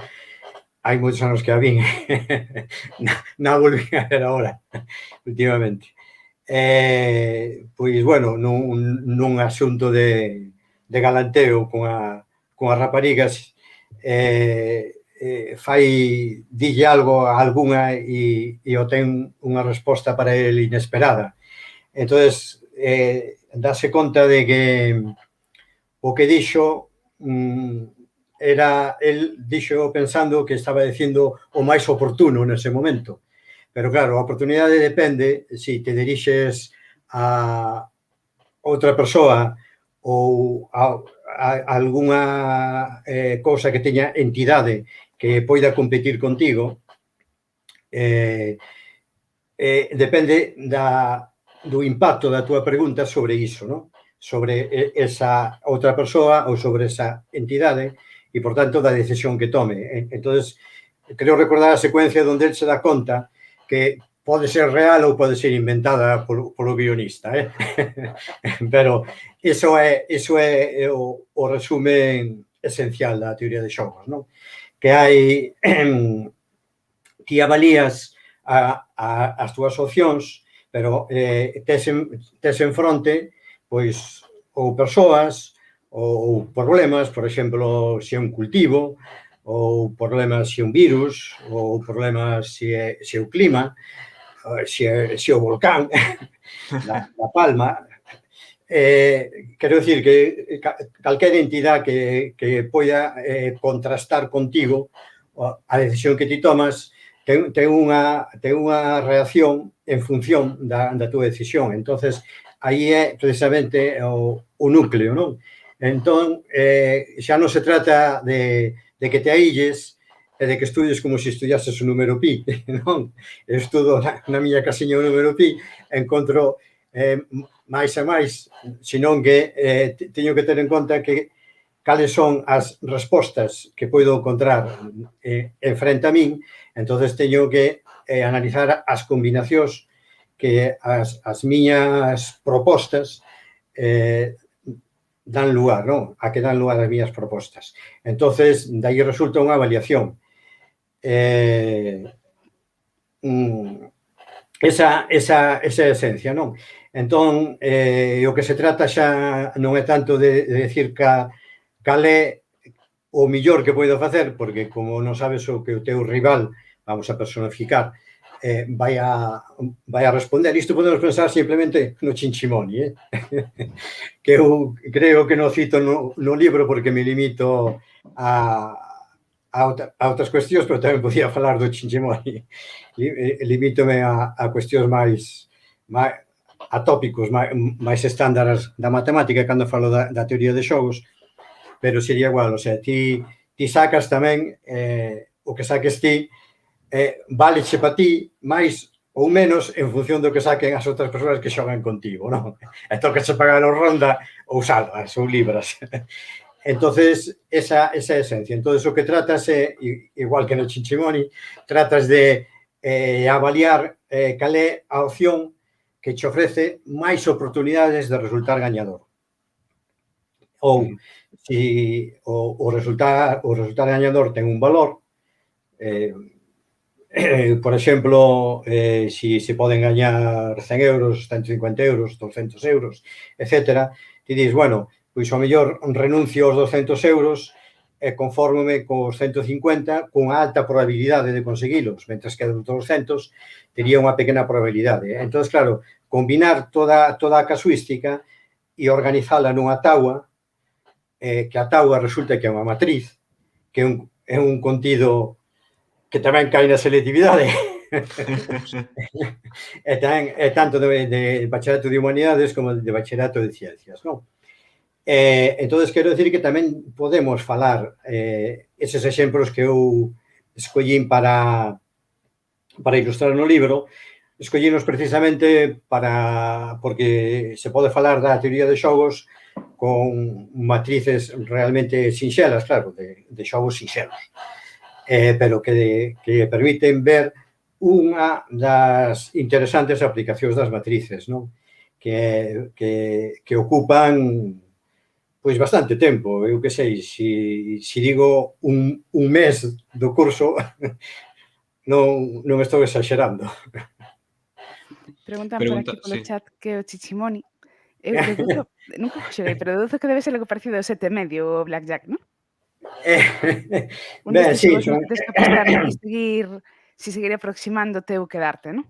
hai moitos anos que a vin, na volví a ver agora, últimamente. Pois, bueno, nun asunto de galanteo con as raparigas, dille algo a algunha e obtén unha resposta para el inesperada. Entonces, dase conta de que o que dixo el dixo pensando que estaba dicindo o máis oportuno nese momento. Pero claro, a oportunidade depende se te dirixes a outra persoa ou a algunha cousa que teña entidade que poida competir contigo, depende do impacto da túa pregunta sobre iso, non? Sobre esa outra persoa ou sobre esa entidade e, por tanto, da decisión que tome. Entonces, creo recordar a secuencia onde el se dá conta que pode ser real ou pode ser inventada polo guionista, pero iso é o resumen esencial da teoría de xogos, non? Que hai ti avalías as túas opcións, pero tes en fronte pois ou persoas ou problemas, por exemplo, se é un cultivo, ou problemas se é un virus, ou problemas se é o clima, se é o volcán da Palma. Quero dicir que calquera entidade que poida contrastar contigo a decisión que ti tomas ten unha reacción en función da túa decisión. Entonces, aí é precisamente o núcleo, non? Entón, xa non se trata de que te aílles e de que estudies como se estudiases o número pi, non? Eu estudo na miña casiña o número pi, encontro máis e máis, senón que teño que ter en conta que cales son as respostas que poido encontrar en frente a min, entonces teño que analizar as combinacións que as miñas propostas dan lugar, non? A que dan lugar as miñas propostas. Entonces, dai resulta unha avaliación. Esa é a esencia, non? Entón, o que se trata xa non é tanto de decir cal é o millor que poido facer, porque como non sabes o que o teu rival, vamos a personificar, vai a responder. Isto podemos pensar simplemente no Chinchimoni, que eu creo que non cito no libro porque me limito a outras cuestións, pero tamén podía falar do Chinchimoni. Limítome a cuestións máis a tópicos máis estándares da matemática cando falo da teoría de xogos, pero sería igual, o sea, ti sacas tamén o que saques ti, váleche para ti máis ou menos en función do que saquen as outras persoas que xogan contigo, non? E tocache pagar o ronda ou salvas ou libras. Entonces, esa é a esencia. Entonces, o que tratas é, igual que no Chinchimoni, tratas de avaliar cal é a opción que che ofrece máis oportunidades de resultar gañador. Ou si o resultar gañador ten un valor, por exemplo, si se poden gañar 100 euros, 150 euros, 200 euros, etc., ti dis, bueno, pois ao mellor renuncio aos 200 euros e confórmome cos 150 cunha alta probabilidade de conseguilos, mentre que dos 200 tería unha pequena probabilidade. Entón, claro, combinar toda a casuística e organizala nunha taua, que a taua resulta que é unha matriz, que é un contido que tamén cae na selectividade. É tanto de bachillerato de humanidades como de bachillerato de ciencias, non? Entón, quero dicir que tamén podemos falar eses exemplos que eu escollín para ilustrar no libro, escollínos precisamente porque se pode falar da teoría de xogos con matrices realmente sinxelas, claro, de xogos sinxelos, pero que permiten ver unha das interesantes aplicacións das matrices, non? Que ocupan pois bastante tempo, eu que sei, se digo un mes do curso, non estou exagerando. Preguntan por aquí polo chat que o Chichimoni, eu deduzo, nunca o xerei, pero deduzo que debe ser algo parecido ao 7,5 o Blackjack, non? Un destes xogos no que tens que apostar si seguir aproximándote ou quedarte, non?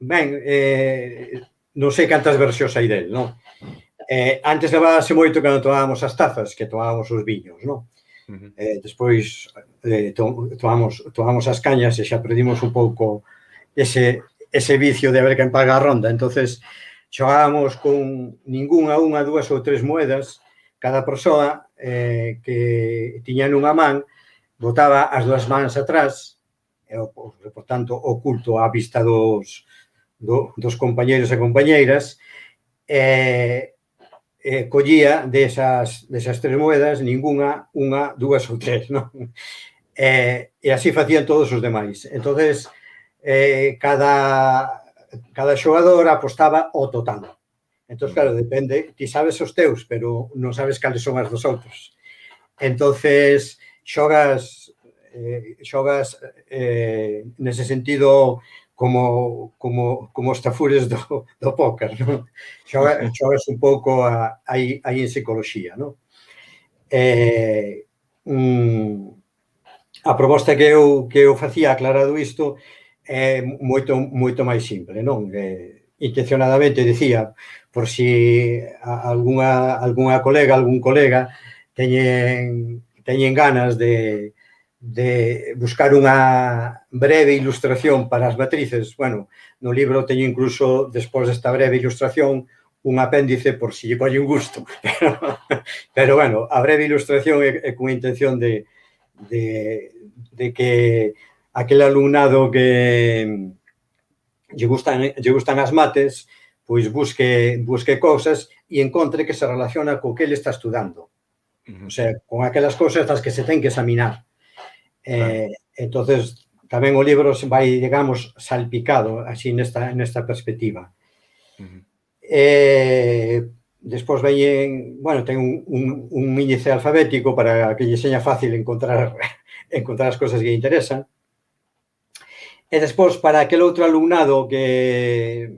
Ben, non sei cantas versións hai del, non? Antes levábase moito cando tomábamos as tazas, que tomábamos os viños, non? Despois tomamos as cañas e xa perdimos un pouco ese vicio de ver quen paga a ronda. Entonces xogábamos con ningunha, unha, dúas ou tres moedas, cada persoa que tiña nunha man botaba as dúas mans atrás, e, por tanto, oculto á vista dos compañeiros e compañeiras, collía desas tres moedas ningunha, unha, dúas ou tres, non? E así facían todos os demais. Entonces, cada xogador apostaba o total. Entón, claro, depende, ti sabes os teus, pero non sabes cales son as dos outros. Entonces, xogas nese sentido como os tafures do póker, non? Xogas un pouco aí en psicoloxía, non? A proposta que eu facía aclarado isto é moito máis simple, non? Intencionadamente dicía, por si algún colega teñen ganas de buscar unha breve ilustración para as matrices. Bueno, no libro teño incluso, despois desta breve ilustración, un apéndice por si lle colle un gusto. Pero, bueno, a breve ilustración é con intención de que aquel alumnado que lle gustan as mates, pois busque cousas e encontre que se relaciona co que ele está estudando. O sea, con aquelas cousas das que se ten que examinar. Entonces, tamén o libro vai, digamos, salpicado así nesta perspectiva. Despois veñen, bueno, ten un índice alfabético para que lle seña fácil encontrar as cousas que lle interesan. E despois, para aquel outro alumnado que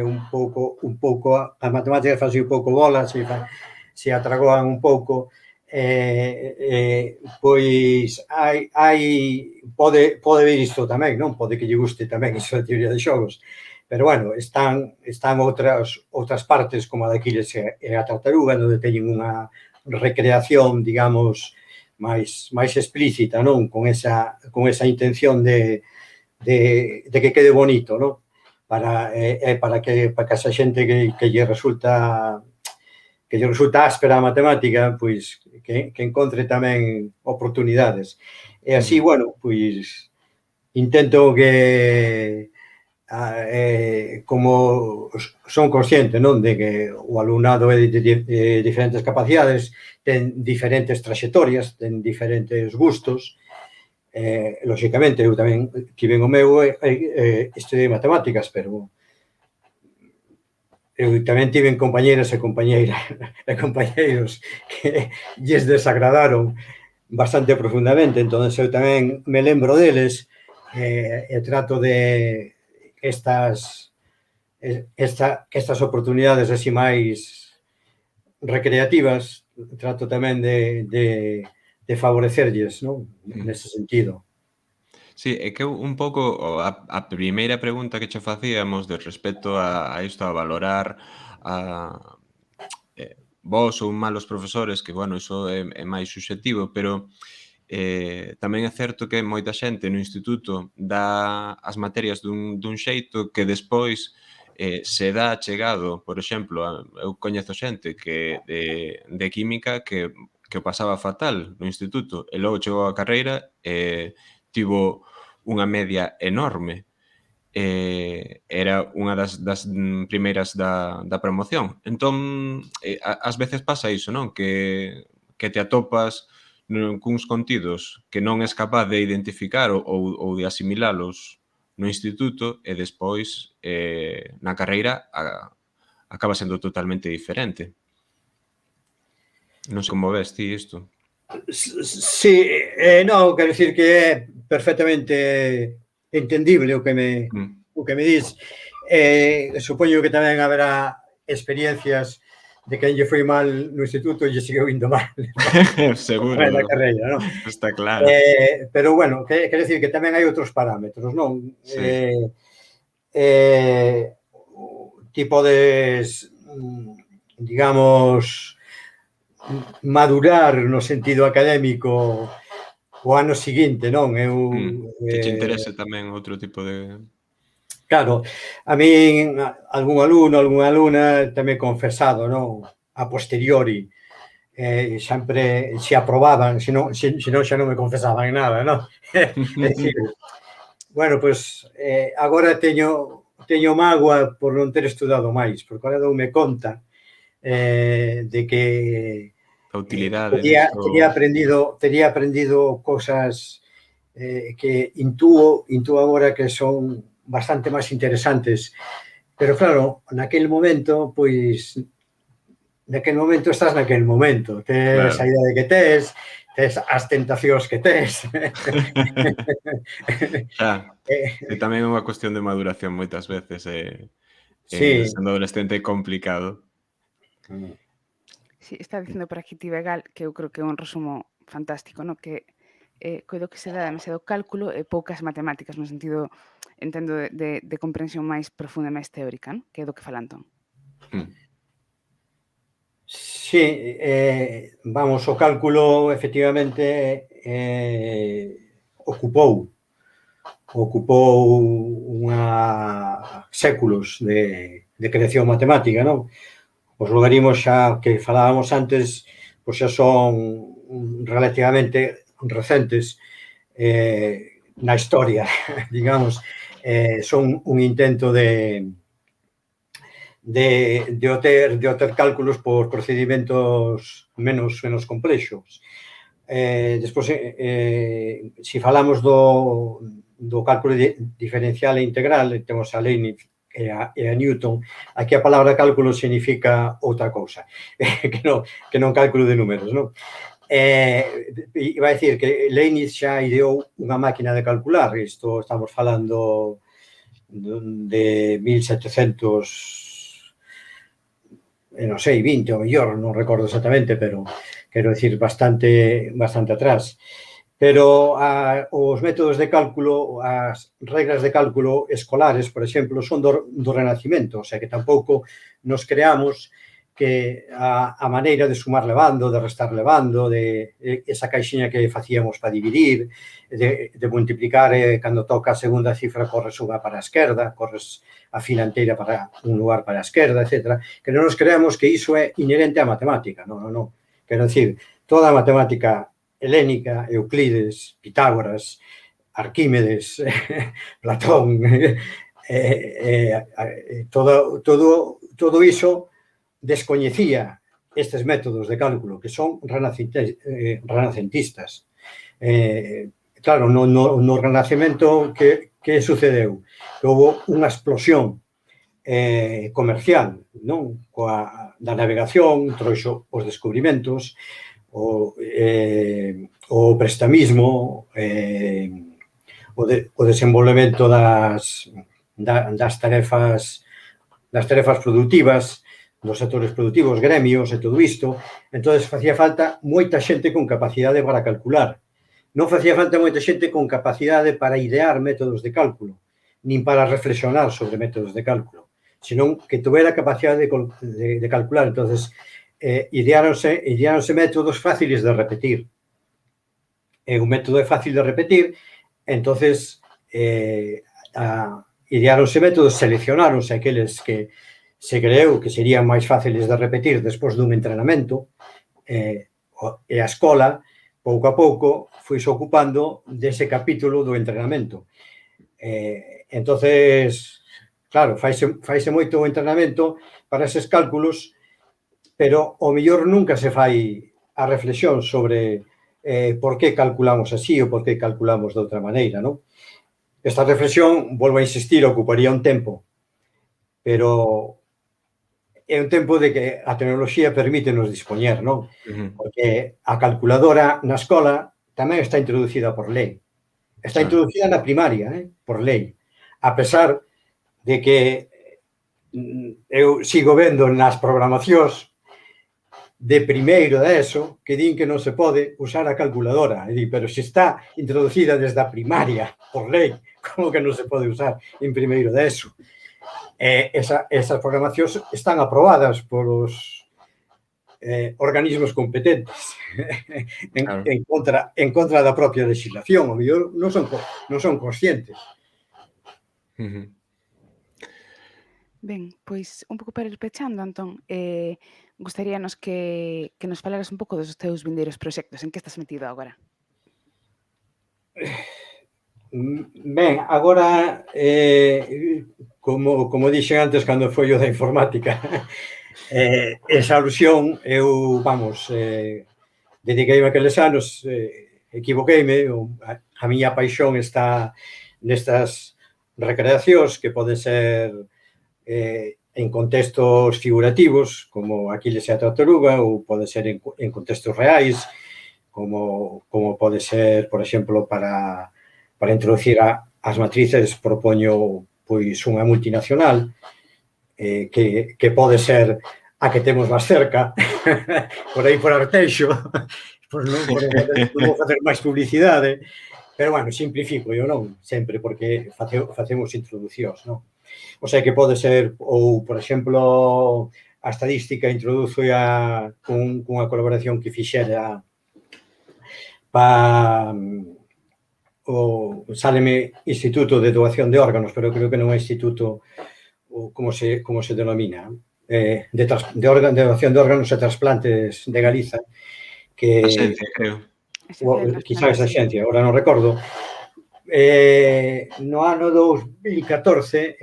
un pouco a matemática faz un pouco bola, se atragoan un pouco, pois pode ver isto tamén, non? Pode que lle guste tamén iso da teoría de xogos. Pero, bueno, están outras partes, como a de Aquiles e a Tartaruga, onde teñen unha recreación, digamos, máis explícita, non? Con esa intención de que quede bonito, non? Para que esa xente que lle resulta áspera a matemática, pois que encontre tamén oportunidades. E así, bueno, pois intento que como son conscientes, non, de que o alumnado é de diferentes capacidades, ten diferentes traxectorias, ten diferentes gustos. Lóxicamente, eu tamén tiven o meu estudiei matemáticas, pero eu tamén tiven compañeras e compañeiros que lles desagradaron bastante profundamente, entón eu tamén me lembro deles e trato de estas oportunidades así máis recreativas, trato tamén de favorecerlles, non? Nese sentido. Sí, é que un pouco a primeira pregunta que che facíamos de respecto a isto, a valorar a bos ou malos profesores, que, bueno, iso é máis subxectivo, pero tamén é certo que moita xente no instituto dá as materias dun xeito que despois se dá chegado, por exemplo, eu coñezo xente que de química que o pasaba fatal no instituto e logo chegou á carreira e tivo unha media enorme. Era unha das primeiras da promoción. Entón, ás veces pasa iso, non? Que te atopas cuns contidos que non és capaz de identificar ou de asimilalos no instituto e despois na carreira acaba sendo totalmente diferente. Non sei como ves ti isto. Sí, non, quero dicir que é perfectamente entendible o que me dis. Supoño que tamén haberá experiencias de quen lle foi mal no instituto e lle seguiu indo mal. Seguro, Na carreira, non? está claro. Pero, bueno, quero dicir que tamén hai outros parámetros, non? Sí. Ti podes, digamos, madurar no sentido académico o ano seguinte, non? Que che interese tamén outro tipo de... Claro, a min algún alumno, algunha alumna tamén confesado, non? A posteriori, sempre se aprobaban, senón xa non me confesaban nada, non? É dicir, bueno, pois agora teño mágoa por non ter estudado máis, porque agora doume conta de que a utilidade tería aprendido cosas que intúo agora que son bastante máis interesantes, pero claro, naquel momento, pois estás naquel momento, tes a idade que tes as tentacións que tes. E tamén é unha cuestión de maduración moitas veces, sendo adolescente é complicado. Sí, está dicindo por aquí Tibegal, que eu creo que é un resumo fantástico, no? Que coido que se dá demasiado cálculo e poucas matemáticas, no sentido, entendo, de comprensión máis profunda e máis teórica, non? Que é do que fala Antón. Sí, vamos, o cálculo efectivamente ocupou séculos de creación matemática, non? Os logaritmos xa que falábamos antes, pois xa son relativamente recentes na historia, digamos, son un intento de ter cálculos por procedimentos menos complexos. Despois, se falamos do cálculo diferencial e integral, temos a Leibniz e a Newton. Aquí a palabra cálculo significa outra cousa, que non cálculo de números, non? Iba a dicir que Leibniz xa ideou unha máquina de calcular, isto estamos falando de 1700, non sei, 20 ou mellor, non recordo exactamente, pero quero dicir bastante atrás. Pero os métodos de cálculo, as regras de cálculo escolares, por exemplo, son do Renacimento, o sea que tampouco nos creamos que a maneira de sumar levando, de restar levando, de esa caixinha que facíamos para dividir, de multiplicar, cando toca a segunda cifra corres unha para a esquerda, corres a fila inteira para un lugar para a esquerda, etc. Que non nos creamos que iso é inherente á matemática, non. Quero dicir, toda a matemática helénica, Euclides, Pitágoras, Arquímedes, Platón, todo iso descoñecía estes métodos de cálculo que son renacentistas. Claro, no Renacemento que sucedeu? Que houve unha explosión comercial, non? Da navegación, trouxo os descubrimentos, o prestamismo, o desenvolvemento das tarefas productivas, dos sectores productivos, gremios e todo isto. Entón, facía falta moita xente con capacidade para calcular. Non facía falta moita xente con capacidade para idear métodos de cálculo, nin para reflexionar sobre métodos de cálculo, senón que tuvera capacidade de calcular. Entón, ideáronse métodos fáciles de repetir. Un método é fácil de repetir, entón, ideáronse métodos, seleccionáronse aqueles que se creeu que serían máis fáciles de repetir despois dun entrenamento, e a escola, pouco a pouco, foise ocupando dese capítulo do entrenamento. Entón, claro, faise moito entrenamento para eses cálculos, pero ao mellor nunca se fai a reflexión sobre por que calculamos así ou por que calculamos de outra maneira, non? Esta reflexión, volvo a insistir, ocuparía un tempo, pero é un tempo de que a tecnoloxía permítenos dispoñer, non? Porque a calculadora na escola tamén está introducida por lei. Está introducida na primaria, por lei. A pesar de que eu sigo vendo nas programacións de primeiro de ESO que din que non se pode usar a calculadora. Pero se está introducida desde a primaria por lei, como que non se pode usar en primeiro de ESO? Esas programacións están aprobadas polos organismos competentes en contra da propia legislación. O mellor non son conscientes. Ben, pois un pouco para ir pechando, Antón, gustaríanos que nos falaras un pouco dos teus vindeiros proxectos. En que estás metido agora? Ben, agora, como dixen antes cando foi o da informática, esa alusión, eu, dediqueime aqueles anos, equivoqueime, a miña paixón está nestas recreacións que poden ser en contextos figurativos, como Aquiles e a Tartaruga, ou pode ser en contextos reais, como pode ser, por exemplo, para introducir as matrices, propoño pois unha multinacional que pode ser a que temos máis cerca, por aí por Arteixo, por non facer máis publicidade, pero, simplifico eu, non? Sempre, porque facemos introducións, non? O sea, que pode ser, ou, por exemplo, a estadística introduzo cunha colaboración que fixera para sáleme Instituto de Doación de Órganos, pero creo que non é instituto, como se denomina, de doación de órganos e trasplantes de Galiza, que Axencia, creo. Quizás a xencia, agora non recordo. No ano 2014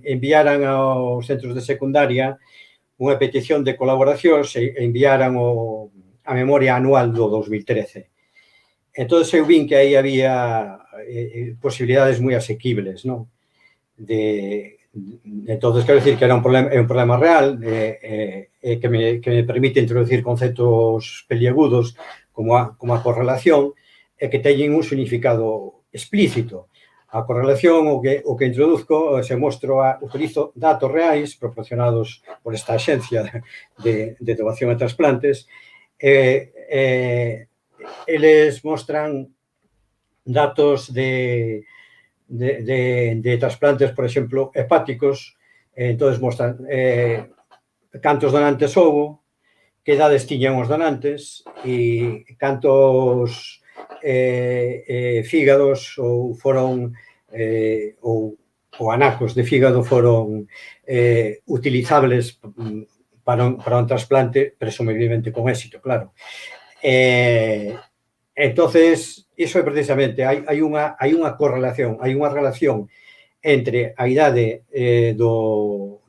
enviaran aos centros de secundaria unha petición de colaboracións e enviaran a memoria anual do 2013. Entón, eu vin que aí había posibilidades moi asequibles, non? Entón, quero dicir que é un problema real que me permite introducir conceptos peliagudos como a correlación e que teñen un significado explícito. A correlación, o que introduzco, utilizo datos reais proporcionados por esta axencia de doación e trasplantes. Eles mostran datos de trasplantes, por exemplo, hepáticos. Entón, mostran cantos donantes houbo, que edades tiñan os donantes e cantos fígados ou foron ou anacos de fígado foron utilizables para un trasplante, presumiblemente con éxito, claro. Entonces, iso é precisamente, hai unha correlación, hai unha relación entre a idade do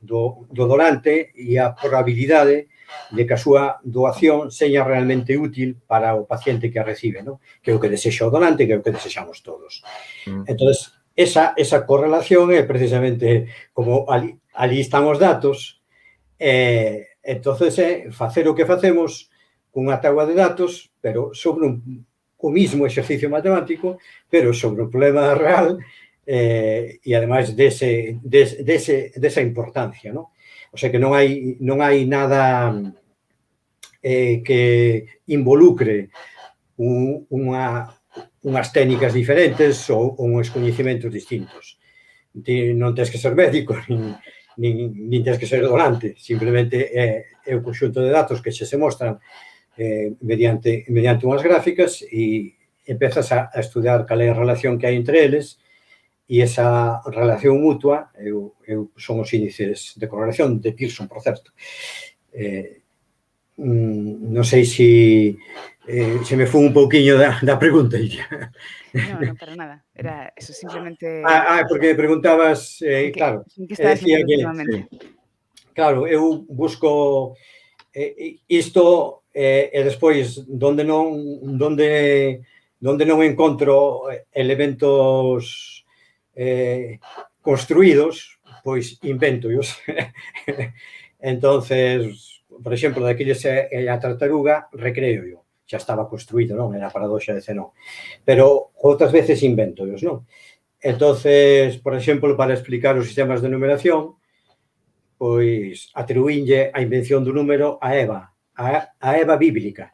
donante e a probabilidade de que a súa doación seña realmente útil para o paciente que a recibe, ¿no? Que é o que desexa o donante, que é o que desexamos todos. Entonces, esa correlación é precisamente como ali están os datos, entonces é facer o que facemos cunha táboa de datos, pero sobre o mismo exercicio matemático, pero sobre o problema real, e ademais desa importancia, ¿no? O sea que non hai nada que involucre unhas técnicas diferentes ou uns coñecimentos distintos. Non tens que ser médico, nin tens que ser donante, simplemente é o conxunto de datos que se mostran mediante unhas gráficas e empezas a estudar cal é a relación que hai entre eles e esa relación mutua son os índices de correlación de Pearson, por certo. Non sei se me foi un pouquiño da pregunta, Iria. No, para nada. Era eso, simplemente... Porque me preguntabas, claro, en que estás decía que, últimamente. Claro, eu busco isto e despois onde non encontro elementos construídos, pois inventoos. Entonces, por exemplo, daqueles a tartaruga, recreo yo. Xa estaba construído, non? Era a paradoxa de Zenón. Pero outras veces inventoos, non? Entonces, por exemplo, para explicar os sistemas de numeración, pois atribuínlle a invención do número a Eva, a Eva bíblica.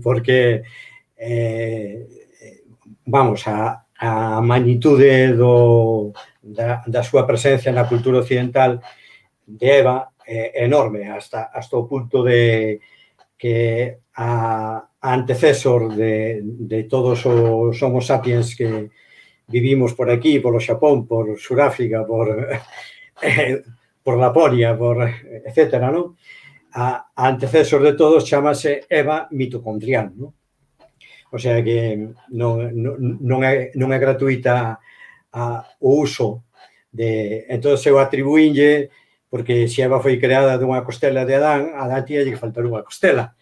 Porque, vamos, a magnitude da súa presencia na cultura occidental de Eva é enorme, hasta o punto de que a antecesor de todos os homo sapiens que vivimos por aquí, por o Xapón, por Suráfrica, por Laponia, etcétera, non? A antecesor de todos chamase Eva mitocondrial, non? O sea que non é gratuita o uso de... Entón, eu atribuínlle, porque se Eva foi creada dunha costela de Adán, a Adán tiña que faltar unha costela.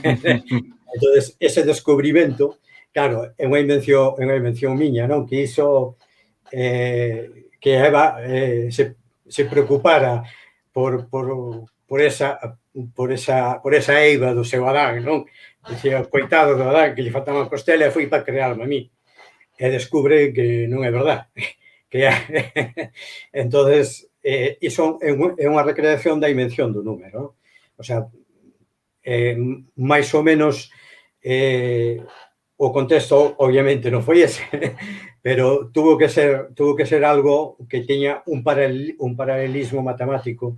Entón, ese descubrimento, claro, é unha invención miña, non? Que iso, que Eva se preocupara por esa eiva do seu Adán, non? Dicía, coitado do Adán, que lle faltaba a costela e foi para crearme a mí. E descubre que non é verdad. Entonces, iso é unha recreación da invención do número. O sea, máis ou menos o contexto obviamente non foi ese, pero tuvo que ser algo que teña un paralelismo matemático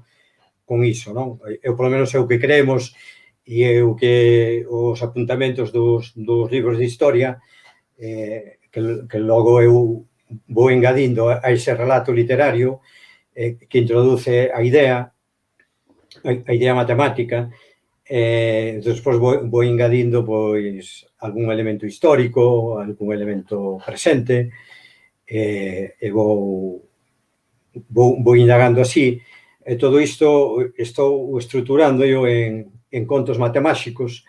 con iso, non? Eu, polo menos, é o que creemos e é o que os apuntamentos dos libros de historia que logo eu vou engadindo a ese relato literario que introduce a idea matemática. Despois vou engadindo pois algún elemento histórico, algún elemento presente, e vou indagando así. E todo isto estou estruturando eu en contos matemáxicos.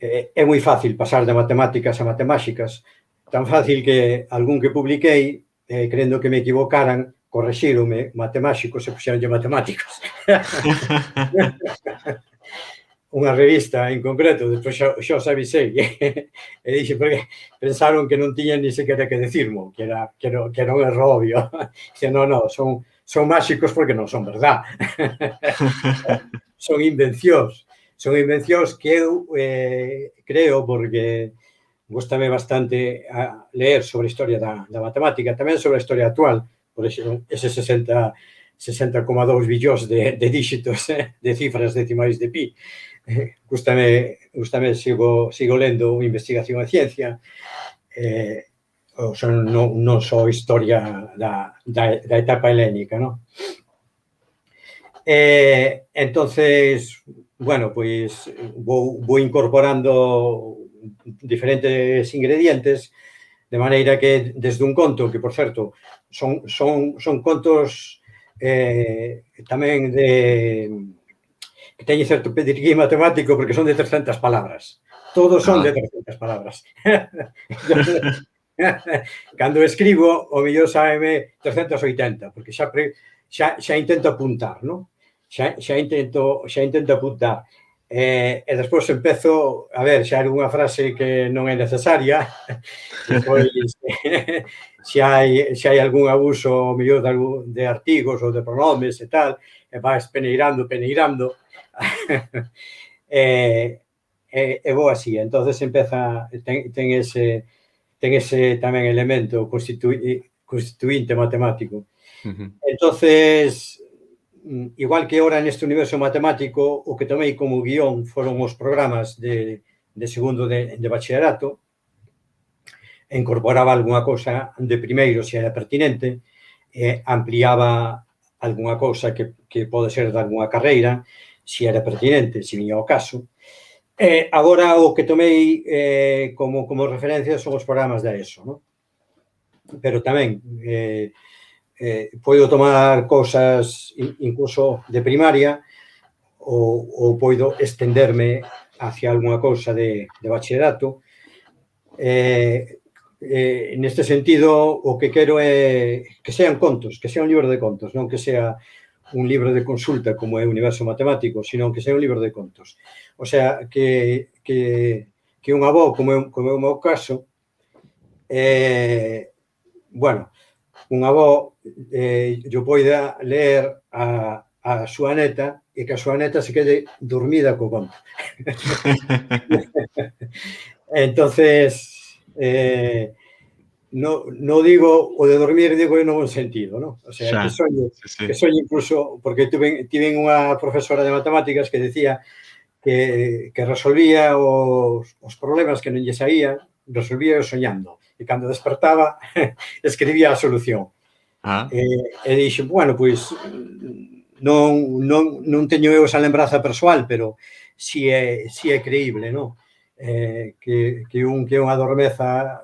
É moi fácil pasar de matemáticas a matemáxicas, tan fácil que algún que publiquei, crendo que me equivocaran, correxírome matemáxicos e puxeronlle matemáticos. Unha revista en concreto, despois xa os avisei, e dixe, porque pensaron que non tiñan ni sequera que decirmo, que era un erro obvio. Dixe, non, son máxicos porque non son verdad. Son invencións que eu creo, porque gustame bastante ler sobre a historia da matemática, tamén sobre a historia actual, por exemplo, ese 60,2 billóns de díxitos, de cifras decimais de pi. Gustame, sigo lendo investigación e ciencia, non só historia da etapa helénica, non? Entonces, bueno, pois vou incorporando diferentes ingredientes, de maneira que desde un conto, que, por certo, son contos tamén que teñen certo pedigree matemático porque son de 300 palabras. Todos son de 300 palabras. Cando escribo, o mellor sáeme 380, porque xa intento apuntar, non? Xa intento apuntar. E despois empezo, a ver, xa hai unha frase que non é necesaria, despois xa hai algún abuso, mellor de artigos ou de pronomes e tal, e vas peneirando, e vou así, entonces empeza, ten ese tamén elemento constituinte matemático. Entonces, igual que ora neste universo matemático, o que tomei como guión foron os programas de segundo de bachillerato, incorporaba algunha cousa de primeiro se era pertinente, ampliaba algunha cousa que pode ser de algunha carreira, se era pertinente, se viña ao caso. Agora o que tomei como referencia son os programas da ESO, non? Pero tamén podo tomar cousas incluso de primaria ou podo estenderme hacia algunha cousa de bachillerato. Neste sentido, o que quero é que sean contos, que sea un libro de contos, non que sea un libro de consulta como é o universo matemático, sino que sea un libro de contos. O sea, que un avó, como é o meu caso, bueno, un avó yo poida ler a súa neta e que a súa neta se quede dormida co conto. Entonces, no digo o de dormir, digo no bon sentido, non? O sea, que soñe incluso, porque tiven unha profesora de matemáticas que decía que resolvía os problemas que non lle saían, resolvía soñando. E cando despertaba, escribía a solución. E dixo, bueno, pois non teño eu esa lembranza persoal, pero si é creíble, non? Que un adormeza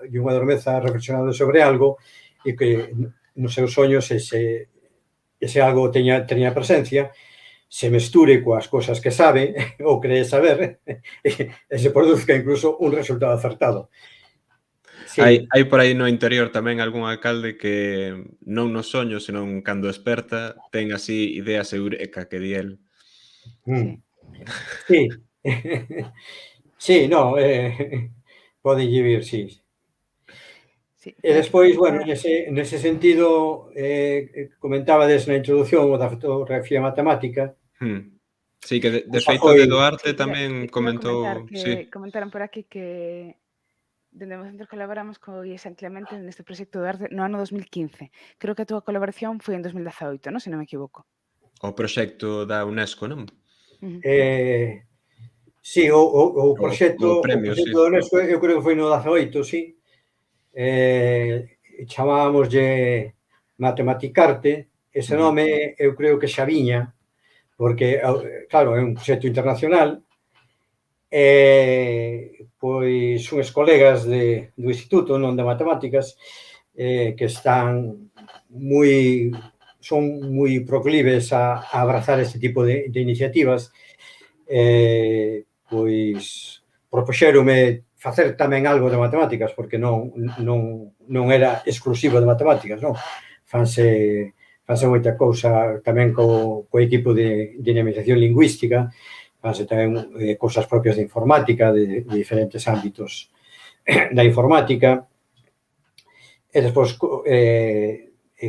reflexionando sobre algo e que nos seus soños ese algo teña presencia, se mesture coas cosas que sabe ou cree saber e se produzca incluso un resultado acertado. Hai por aí no interior tamén algún alcalde que non nos soños, senón cando desperta, ten así ideas eureka que di el. Sí. Sí, no, pode vivir, sí. E despois, bueno, nese sentido, comentabades na introducción o da fotografía matemática. Sí, que de feito de Duarte tamén comentou... Comentaron por aquí que dende o centro colaboramos co Guía San Clemente neste proxecto de arte no ano 2015. Creo que a túa colaboración foi en 2018, non? Se non me equivoco. O proxecto da UNESCO, non? Sí, o proxecto da UNESCO, eu creo que foi no 18, sí. Chamábamoslle Matematicarte. Ese nome eu creo que xa viña, porque, claro, é un proxecto internacional. Pois unhas colegas do Instituto, non de Matemáticas, que son moi proclives a abrazar este tipo de iniciativas, pois propuxéronme facer tamén algo de matemáticas, porque non era exclusivo de matemáticas, non? Fanse moita cousa tamén co equipo de dinamización lingüística, fanse tamén cousas propias de informática, de diferentes ámbitos da informática, e despois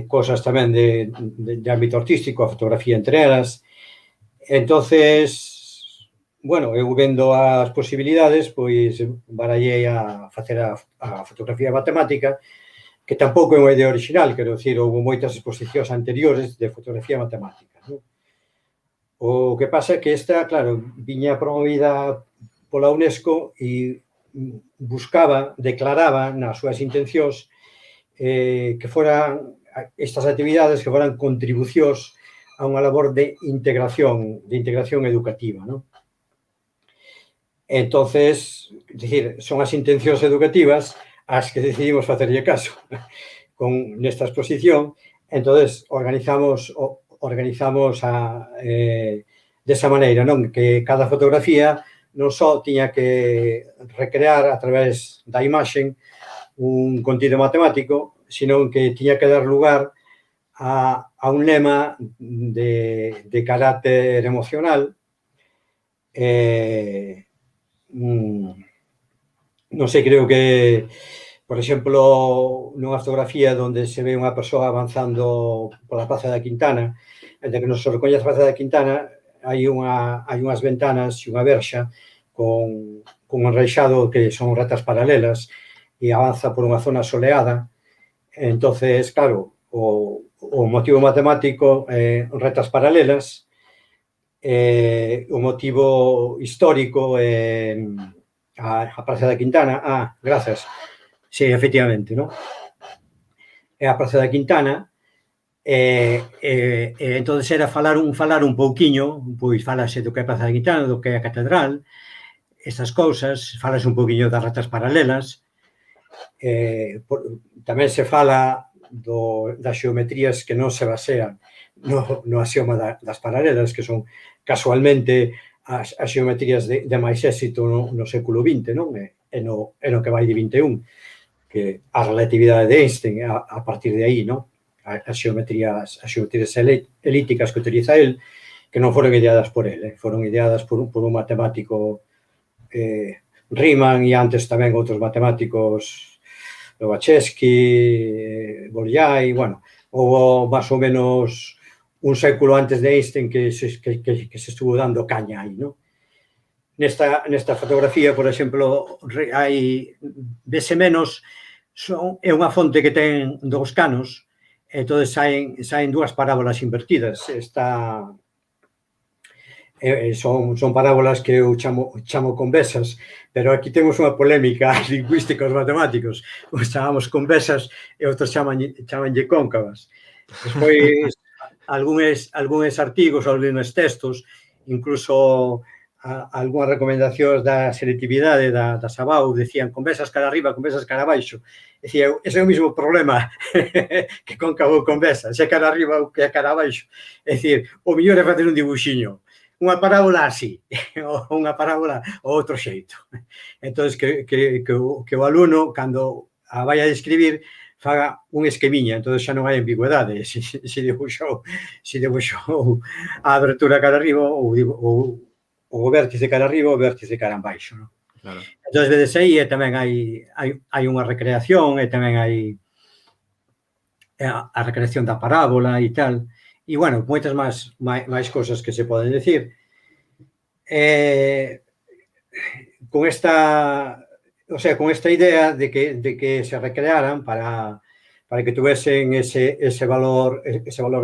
cousas tamén de ámbito artístico, a fotografía entre elas. Entonces, bueno, eu vendo as posibilidades, pois barallei a facer a fotografía matemática, que tampouco é unha idea original, quero dicir, houve moitas exposicións anteriores de fotografía matemática, non? O que pasa é que esta, claro, viña promovida pola UNESCO e declaraba nas súas intencións que foran estas actividades que foran contribucións a unha labor de integración educativa, non? Entonces, dicir, son as intencións educativas as que decidimos facerlle caso. nesta exposición. Entonces organizamos desa maneira, non? Que cada fotografía non só tiña que recrear a través da imaxen un contido matemático, sino que tiña que dar lugar a un lema de carácter emocional. Non sei, creo que, por exemplo, nunha fotografía onde se ve unha persoa avanzando pola Praza da Quintana, entre que non se recoñece a Praza da Quintana, hai unhas ventanas e unha verxa con un enreixado que son retas paralelas e avanza por unha zona soleada. Entonces, claro, o motivo matemático retas paralelas, o motivo histórico a Praza da Quintana. Grazas. Sí, efectivamente, non? É a Praza da Quintana. Entonces era falar un pouquiño, pois falase do que é a Praza da Quintana, do que é a Catedral, estas cousas, falase un pouquiño das retas paralelas. Tamén se fala das xeometrías que non se basean no axioma das paralelas, que son casualmente as xeometrías de máis éxito no século XX, non? E no que vai de 21, que a relatividade de Einstein, a partir de aí, non? As xeometrías elípticas que utiliza el, que non foron ideadas por el, foron ideadas por un matemático, Riemann, e antes tamén outros matemáticos, Lobachevsky, Bolyai. Bueno, houve máis ou menos un século antes de Einstein que se estuvo dando caña aí, non? Nesta fotografía, por exemplo, vese menos, é unha fonte que ten 2 canos, entón saen 2 parábolas invertidas. Son parábolas que eu chamo convexas, pero aquí temos unha polémica lingüística os matemáticos. Os chamamos convexas e outros chamanlle cóncavas. Despois, algúns artigos, algúns textos, incluso algunhas recomendacións da selectividade da Sabau decían convexas cara arriba, convexas cara abaixo. Decía, ese é o mesmo problema que cóncavo ou convexa, se é cara arriba ou que é cara abaixo. É dicir, o mellor é facer un dibuxiño, unha parábola así, ou unha parábola ou outro xeito. Entón, que o alumno, cando a vai a describir, faga un esquemiña, entón xa non hai ambigüedade, se debuxou a abertura cara arriba ou o vértice cara arriba ou o vértice cara abaixo, non? Claro. Entón, vedes aí, tamén hai unha recreación, e tamén hai a recreación da parábola e tal, e, bueno, moitas máis cousas que se poden decir. Con esta idea de que se recrearan para que tuvesen ese valor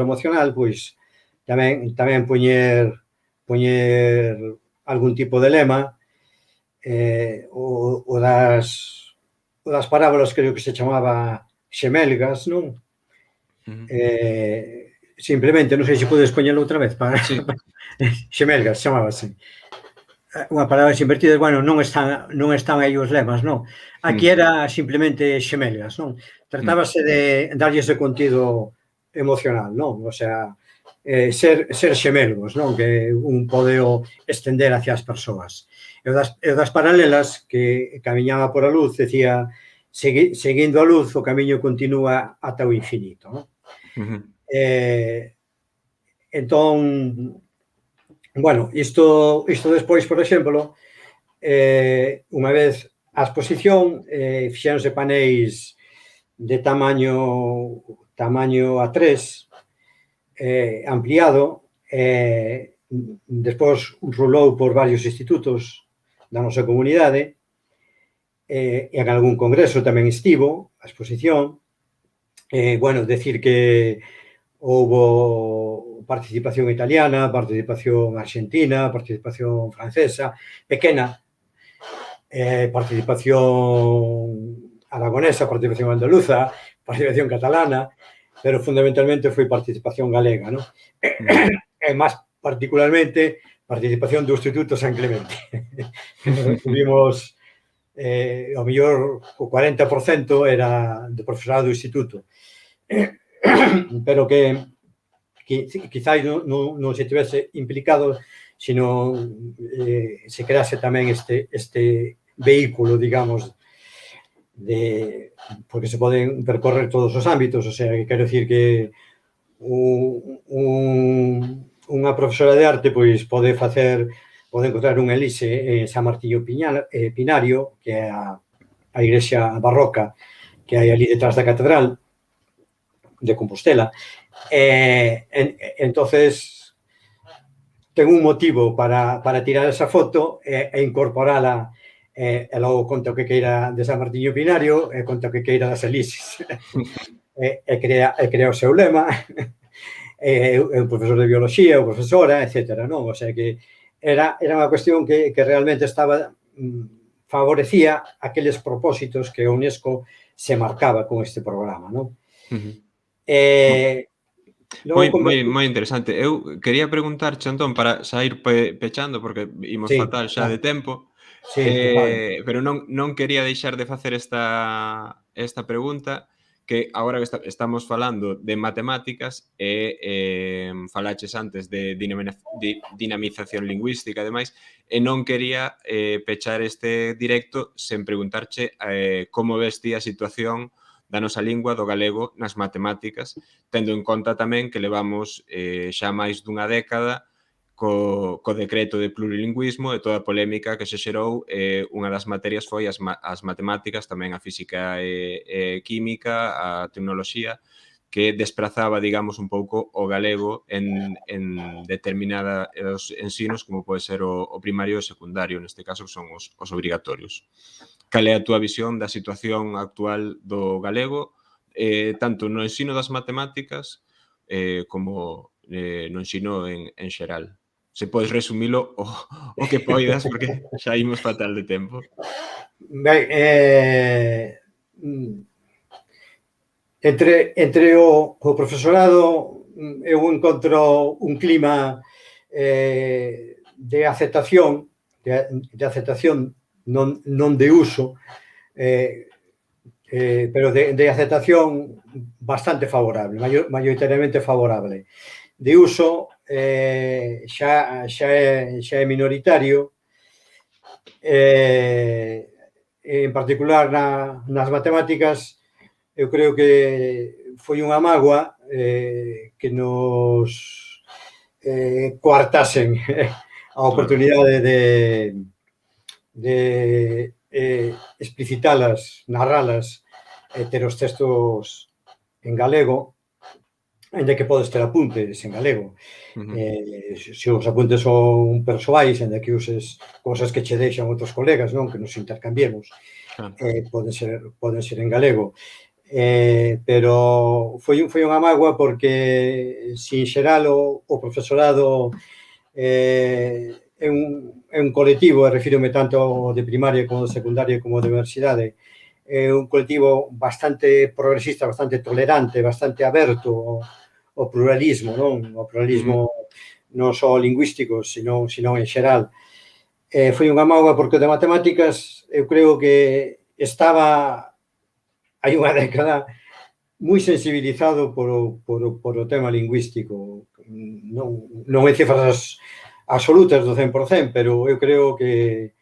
emocional, pois tamén poñer algún tipo de lema, o das parábolas, creo que se chamaba xemelgas, non? Simplemente, non sei se podes poñelo outra vez. Xemelgas, chamábase. Unha parábolas invertidas, bueno, non están aí os lemas, non? Aquí era simplemente xemelgas, non? Tratábase de darlle ese contido emocional, non? O sea, ser xemelgos, non? Que un pode estender hacia as persoas. E das paralelas, que camiñaba por a luz, decía, seguindo a luz, o camiño continúa ata o infinito, non? Entón, bueno, isto despois, por exemplo, unha vez a exposición, fixéronse paneis de tamaño A3, ampliado, despois rulou por varios institutos da nosa comunidade, e en algún congreso tamén estivo a exposición. Bueno, decir que houbo participación italiana, participación argentina, participación francesa, pequena, participación aragonesa, participación andaluza, participación catalana, pero fundamentalmente foi participación galega, non? E máis particularmente participación do Instituto San Clemente. Tuvimos ao mellor o 40% era de profesorado do instituto. Pero que quizás non se tivese implicado, sino se crease tamén este vehículo, digamos, porque se poden percorrer todos os ámbitos, o sea, que quero dicir que unha profesora de arte pois pode encontrar un elise en San Martiño Pinario, que é a igrexa barroca que hai ali detrás da catedral de Compostela. Entonces ten un motivo para tirar esa foto e incorporala, e logo conta o que queira de San Martiño Pinario, e conta o que queira das elises. E crea o seu lema, é un profesor de biología, ou profesora, etc. Non? O sea que era unha cuestión que realmente favorecía aqueles propósitos que a UNESCO se marcaba con este programa, non? Moi interesante. Eu quería preguntarche, Antón, para xa ir pechando, porque imos fatal xa de tempo, pero non quería deixar de facer esta pregunta, que agora que estamos falando de matemáticas e falaches antes de dinamización lingüística e demais, e non quería pechar este directo sen preguntarche como ves ti a situación da nosa lingua, do galego, nas matemáticas, tendo en conta tamén que levamos xa máis dunha década co decreto de plurilingüismo e toda a polémica que se xerou. Unha das materias foi as matemáticas, tamén a física e química, a tecnoloxía, que desprazaba, digamos, un pouco o galego en determinados ensinos, como pode ser o primario e o secundario, neste caso, que son os obrigatorios. Cal é a túa visión da situación actual do galego, tanto no ensino das matemáticas como no ensino en xeral? Se podes resumilo o que poidas, porque xa imos fatal de tempo. Ben, entre o profesorado eu encontro un clima de aceptación, non de uso, pero de aceptación bastante favorable, maioritariamente favorable. De uso xa é minoritario, en particular nas matemáticas. Eu creo que foi unha mágoa que nos coartasen a oportunidade de explicitalas, narralas, ter os textos en galego, ainda que podes ter apuntes en galego. Se os apuntes son persoais, ainda que uses cosas que che deixan outros colegas, non? Que nos intercambiemos, poden ser en galego. Pero foi unha mágoa porque, sin xeral, o profesorado é un colectivo, e refírome tanto ao de primaria como de secundaria como de universidade, é un colectivo bastante progresista, bastante tolerante, bastante aberto ao pluralismo, non? O pluralismo non só lingüístico, sino en xeral. Foi unha mágoa porque o de matemáticas eu creo que estaba hai unha década moi sensibilizado por o tema lingüístico. Non hai cifras absolutas do 100%, pero eu creo que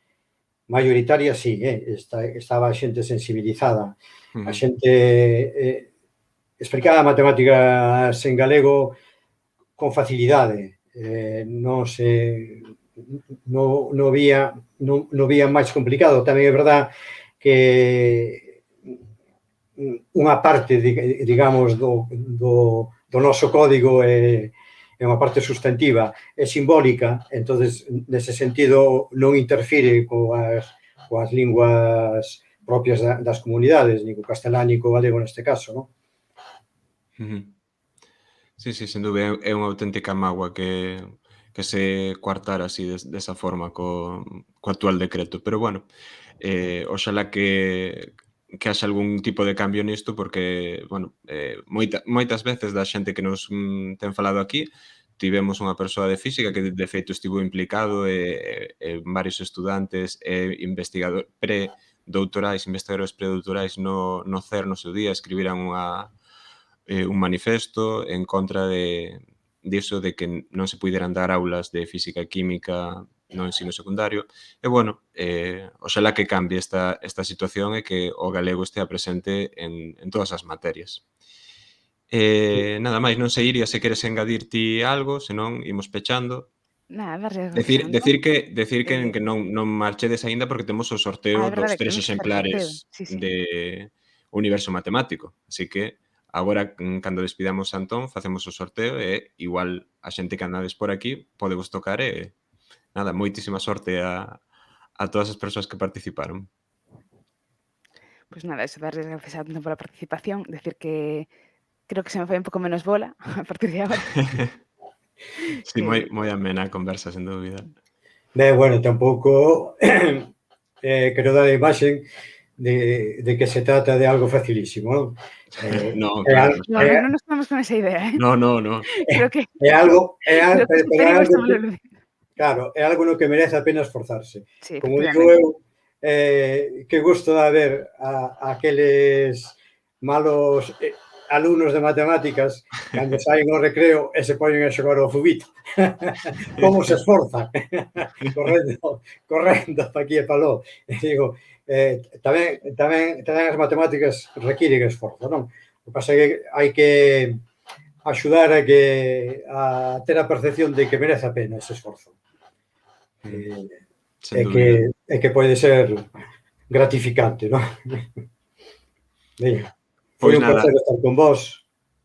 maioritaria sí, estaba a xente sensibilizada. A xente explicaba matemáticas en galego con facilidade. Non vía máis complicado. Tamén é verdad que unha parte, digamos, do noso código é unha parte sustantiva, é simbólica, entonces, nese sentido, non interfire coas linguas propias das comunidades, ni co castelán, ni co galego neste caso, non? Sí, sen dúbida, é unha auténtica mágoa que se coartara así desa forma co actual decreto, pero bueno, oxalá que haxa algún tipo de cambio nisto, porque, bueno, moitas veces da xente que nos ten falado aquí, tivemos unha persoa de física que de feito estivo implicado, varios estudantes e doutorais, investigadores predoutorais no CERN no seu día escribiran un manifesto en contra diso de que non se puderan dar aulas de física e química no ensino secundario. E, bueno, oxalá que cambie esta situación e que o galego estea presente en todas as materias. Nada máis, non sei, Iria, se queres engadir ti algo, senón imos pechando. Nada, darlle as gracias a Antón. Decir que non marchedes aínda porque temos o É sorteo dos verdade, 3 temos que facer o sorteo. exemplares Sí, sí. de Universo Matemático. Así que agora, cando despidamos a Antón, facemos o sorteo e igual a xente que andades por aquí podevos tocar e nada, moitísima sorte a todas as persoas que participaron. Pois nada, eso, darlles gracias a Antón pola participación, decir que creo que se me foi un pouco menos bola a partir de agora. Sí, moi amena a conversa, sen dúbida. Bueno, tampouco quero dar a imaxe de que se trata de algo facilísimo, non? No, claro. Non nos tomamos con esa idea, No. Creo que é algo creo que pero é superimos algo todo que, lo claro, é algo no que merece a pena esforzarse. Sí, Como digo efectivamente. eu, que gusto de ver a aqueles malos alumnos de matemáticas cando saen ao recreo e se poñen a xogar ao fubito. Como se esforzan correndo pa aquí e pa aló. E digo, tamén as matemáticas requiren esforzo, non? O que pasa é que hai que axudar a ter a percepción de que merece a pena ese esforzo. Sen dúbida. Que pode ser gratificante, non? Veña, foi Pois un nada, placer estar con vos.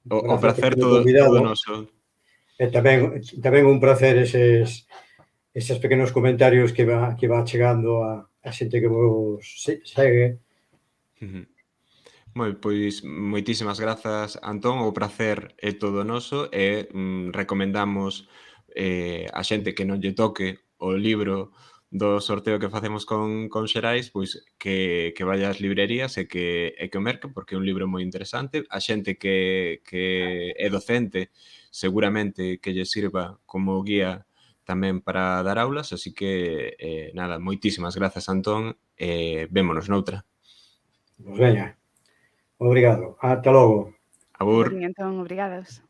o pracer todo noso. E tamén un placer eses pequenos comentarios que va chegando a xente que vos segue. Pois moitísimas grazas, Antón, o pracer é todo noso e recomendamos a xente que non lle toque o libro do sorteo que facemos con Xerais, pois que vaya ás librerías e que o merque, porque é un libro moi interesante. A xente que é docente seguramente que lle sirva como guía tamén para dar aulas, así que nada, moitísimas grazas, Antón, e vémonos noutra. Pois veña, obrigado. Ata logo. Agur. Entón, obrigados.